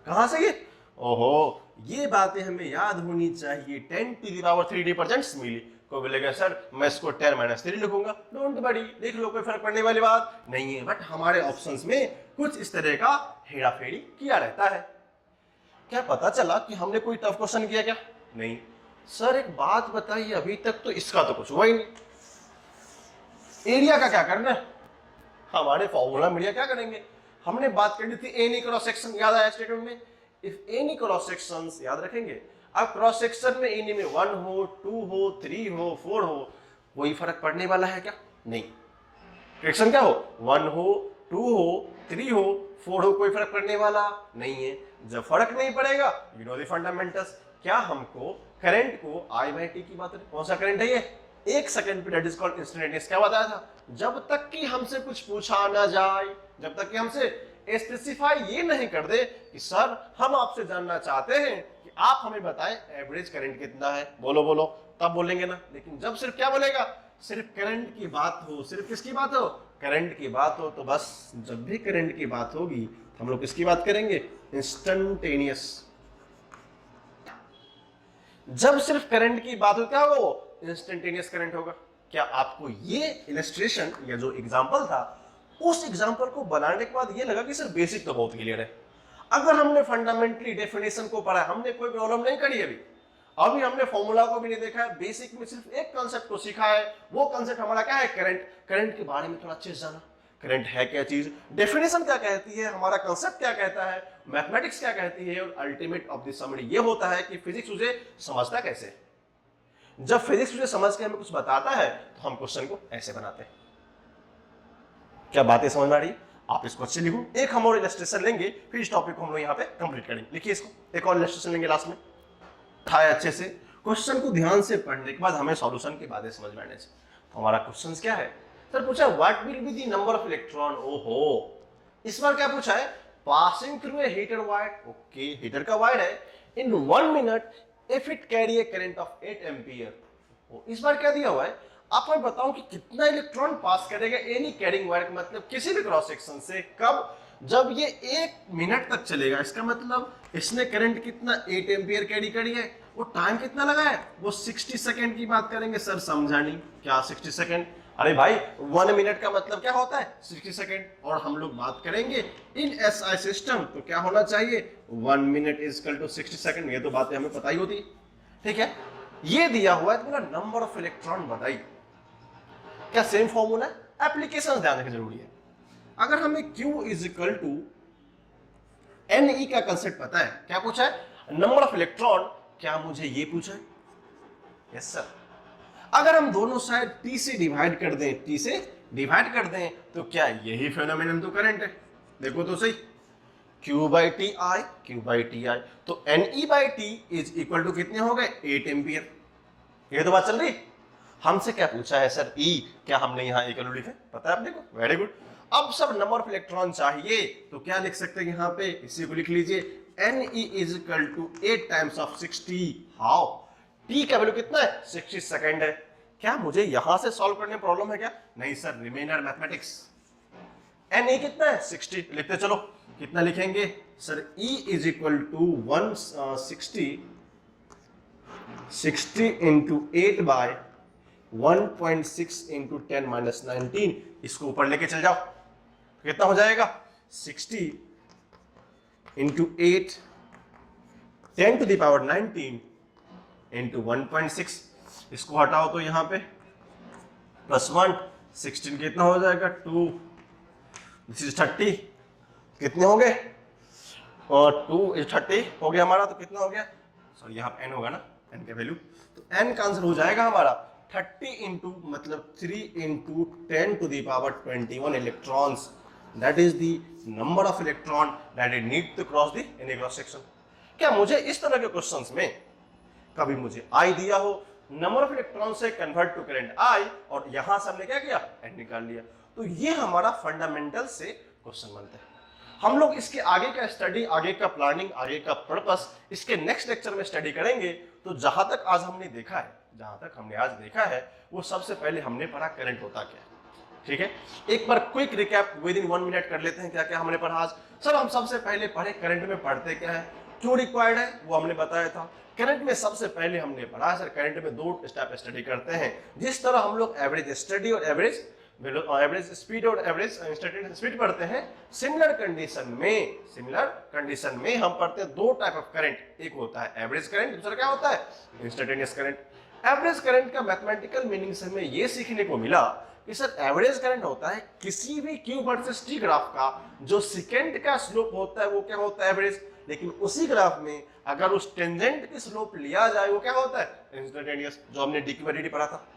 A: कहां से ये, ओहो ये बातें हमें याद होनी चाहिए। 10⁻³ रिप्रेजेंट्स मिली। कोई बोलेगा सर मैं इसको 10⁻³ लिखूंगा, डोंट वरी, देख लो कोई फर्क पड़ने वाली बात नहीं है। बट हमारे ऑप्शंस में कुछ इस तरह का हेराफेरी किया रहता है। क्या पता चला कि हमने कोई टफ क्वेश्चन किया क्या, नहीं सर। एक बात बताइए, अभी तक तो इसका तो कुछ हुआ ही नहीं। एरिया का क्या करना है, हमारे फॉर्मूला में एरिया क्या करेंगे। हमने बात करनी थी एनी क्रॉस सेक्शन, याद आया स्टेटमेंट में, इफ एनी क्रॉस सेक्शंस, याद रखेंगे, अब क्रॉस सेक्शन में एनी में 1 हो, 2 हो, 3 हो, 4 हो, कोई फर्क पड़ने वाला है क्या? नहीं। रिएक्शन क्या हो, 1 हो, 2 हो, 3 हो, 4 हो, कोई फर्क पड़ने वाला नहीं है। जब फर्क नहीं पड़ेगा, यू नो द फंडामेंटल्स, क्या हमको करंट को आई बाई टी की बात है, कौन सा करंट है ये, 1 second period is called instantaneous. क्या बताया था, जब तक कि हमसे कुछ पूछा ना जाए, जब तक कि हमसे स्पेसिफाई ये नहीं कर दे कि सर हम आपसे जानना चाहते हैं कि आप हमें बताएं एवरेज करंट कितना है, बोलो बोलो, तब बोलेंगे ना। लेकिन जब सिर्फ क्या बोलेगा, सिर्फ करंट की बात हो, सिर्फ किसकी बात हो, करंट की बात हो, तो बस जब भी करंट की बात होगी हम लोग किसकी बात करेंगे, इंस्टेंटेनियस। जब सिर्फ करंट की बात हो, क्या होगा, इंस्टेंटेनियस करंट होगा। क्या आपको ये इलस्ट्रेशन या जो एग्जांपल था, उस एग्जांपल को बनाने के बाद ये लगा कि सर बेसिक तो बहुत क्लियर है। अगर हमने फंडामेंटली डेफिनेशन को पढ़ा, हमने कोई प्रॉब्लम नहीं करी अभी हमने फॉर्मूला को भी नहीं देखा है, बेसिक में सिर्फ एक कांसेप्ट को सीखा है, वो कांसेप्ट हमारा क्या है, करंट। करंट के बारे में थोड़ा अच्छे से जाना, करंट है क्या चीज, डेफिनेशन क्या कहती है, हमारा कांसेप्ट क्या कहता है, मैथमेटिक्स क्या कहती है, और अल्टीमेट ऑफ द समरी ये होता है कि फिजिक्स उसे समझता कैसे। जब फिजिक्स उसे समझ के हमें कुछ बताता है तो हम क्वेश्चन को ऐसे बनाते हैं। क्या बातें समझ में आ रही है? आप इसको अच्छे लिखो। एक हम और इलस्ट्रेशन लेंगे, फिर इस टॉपिक को हम लोग यहाँ पे कंप्लीट करेंगे। लिखिए इसको, एक और इलस्ट्रेशन लेंगे लास्ट में। उठाए अच्छे से, क्वेश्चन को ध्यान से पढ़ने के बाद हमें सॉल्यूशन की बातें समझ में आने से। तो हमारा क्वेश्चन क्या है, सर पूछा what will be the number of electron. ओहो, इस बार क्या पूछा है, passing through a heater wire. Okay, heater का वायर है, इन 1 minute if it carry A current of 8 ampere. इस बार क्या दिया हुआ है, आप मैं बताऊं कि कितना इलेक्ट्रॉन पास करेगा एनी कैरिंग वायर, मतलब किसी भी क्रॉस सेक्शन से, कब, जब ये 1 मिनट तक चलेगा। इसका मतलब इसने करंट कितना 8 एम्पियर कैरी करी है, वो टाइम कितना लगा है, वो 60 सेकंड की बात करेंगे। सर समझा नहीं, क्या 60 सेकंड, अरे भाई 1 मिनट का मतलब क्या होता है 60 सेकंड, और हम लोग बात करेंगे इन एसआई सिस्टम, तो क्या होना चाहिए 1 minute is equal to 60 second. ये तो बातें हमें पता ही होती है, ठीक है। ये दिया हुआ है, तो बोला नंबर ऑफ इलेक्ट्रॉन बताइए। क्या सेम फॉर्मूला है, एप्लीकेशन ध्यान रखना जरूरी है। अगर हमें Q is equal to NE का कंसेप्ट पता है, क्या पूछा है, नंबर ऑफ इलेक्ट्रॉन, क्या मुझे ये पूछा है, यस सर। अगर हम दोनों साइड T से डिवाइड कर दें, T से डिवाइड कर दें, तो क्या यही फेनोमेनन तो करंट है। देखो तो सही, Q by T I, Q by T I, तो NE by T is equal to कितने हो गए 8 एम्पियर। ये तो बात चल रही। हमसे क्या पूछा है सर, E, क्या हमने यहाँ एक लिखे, पता है आपने को, वेरी गुड। अब सब नंबर ऑफ इलेक्ट्रॉन चाहिए, तो क्या लिख सकते हैं यहाँ पे, इसी को लिख लीजिए, NE is equal to 8 times of 60। How, T का वैल्यू कितना है 60 सेकंड है। क्या मुझे यहां से सॉल्व करने में प्रॉब्लम है क्या, नहीं सर, रिमेनर मैथमेटिक्स। NE कितना है 60, लिखते चलो, कितना लिखेंगे sir, E is equal to 60 into 8 by 1.6 into 10 minus 19, इसको ऊपर लेके चल जाओ, कितना हो जाएगा 60 into 8 10 to the power 19 into 1.6, इसको हटाओ तो यहाँ पे +1, 16 कितना हो जाएगा 2, दिस इज 30, कितने हो गए, और 2 इज 30 हो गया हमारा, तो कितना हो गया, सॉरी यहाँ पे n होगा ना, n का वैल्यू, तो n का आंसर हो जाएगा हमारा 30 इंटू मतलब 3 into 10 to the power 21 electrons, that is the number of electron that it need to cross the any cross section. क्या मुझे इस तरह के क्वेश्चंस में कभी मुझे I दिया हो, नंबर ऑफ इलेक्ट्रॉन से कन्वर्ट टू करंट I, और यहां से हमने क्या किया n निकाल लिया, तो ये हमारा फंडामेंटल से क्वेश्चन बनता है। हम लोग इसके आगे का स्टडी, आगे का प्लानिंग, आगे का पर्पस इसके नेक्स्ट लेक्चर में स्टडी करेंगे। तो जहां तक आज हमने देखा है, जहां तक हमने आज देखा है, वो सबसे पहले हमने पढ़ा करंट होता क्या है, ठीक है। एक बार quick recap within 1 minute कर लेते हैं, क्या क्या हमने पढ़ा आज। सर हम सबसे पहले पढ़े करंट में पढ़ते क्या है, क्यों रिक्वायर्ड है, वो हमने बताया था। करंट में सबसे पहले हमने पढ़ा सर, करंट में 2 स्टेप स्टडी करते हैं। जिस तरह हम लोग एवरेज स्टडी और एवरेज स्पीड और एवरेज इंस्टेंटेनियस स्पीड पढ़ते हैं, सिमिलर कंडीशन में हम पढ़ते हैं 2 टाइप ऑफ करंट, एक होता है एवरेज करंट, दूसरा क्या होता है इंस्टेंटेनियस करंट। एवरेज करंट का मैथमेटिकल मीनिंग से हमें ये सीखने को मिला कि सर एवरेज करंट होता है किसी भी Q वर्सेस T ग्राफ का जो सेकंड का स्लोप होता है, वो क्या होता है एवरेज। लेकिन उसी ग्राफ में अगर उस टेंजेंट की स्लोप लिया जाए वो क्या होता है, इंस्टेंटेनियस, जो हमने डिक्यूबेटिविटी पढ़ा था।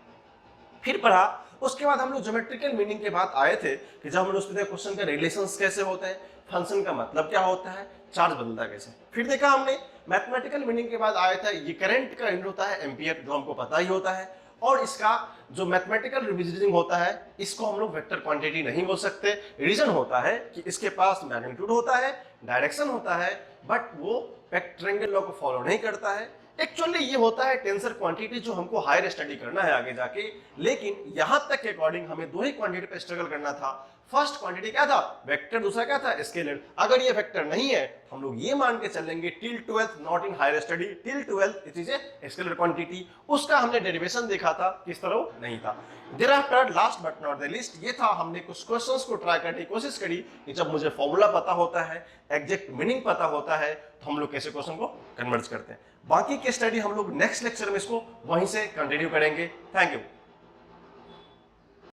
A: फिर पढ़ा उसके बाद हम लोग ज्योमेट्रिकल मीनिंग के बाद आए थे कि जब हम लोग उसमें क्वेश्चन का रिलेशंस कैसे होते हैं, फंक्शन का मतलब क्या होता है, चार्ज बदलता कैसे। फिर देखा हमने मैथमेटिकल मीनिंग के बाद आया था ये करंट का यूनिट होता है एम्पियर, जो हमको पता ही होता है, और इसका जो मैथमेटिकल रिप्रेजेंटिंग होता है इसको हम लोग वेक्टर क्वांटिटी नहीं बोल सकते। रीजन होता है कि इसके पास मैग्नीट्यूड होता है, डायरेक्शन होता है, बट वो रेक्टेंगल लॉ को फॉलो नहीं करता है। एक्चुअली ये होता है टेंसर क्वांटिटी, जो हमको हायर स्टडी करना है आगे जाके, लेकिन यहां तक के अकॉर्डिंग हमें दो ही क्वांटिटी पे स्ट्रगल करना था। फर्स्ट क्वांटिटी क्या था, वेक्टर, दूसरा क्या था, स्केलर। अगर ये वेक्टर नहीं है हम लोग ये मान के चलेंगे till 12th not in higher study, till 12th it is a scalar quantity. उसका हमने डेरिवेशन देखा था, किस तरह नहीं था। Thereafter last but not the least ये था, हमने कुछ क्वेश्चंस को ट्राई करने की कोशिश करी कि जब मुझे फॉर्मूला पता होता है, एग्जैक्ट मीनिंग पता होता है, तो हम लोग कैसे क्वेश्चन को कन्वर्ट करते हैं। बाकी की स्टडी हम लोग नेक्स्ट लेक्चर में इसको वहीं से कंटिन्यू करेंगे। Thank you.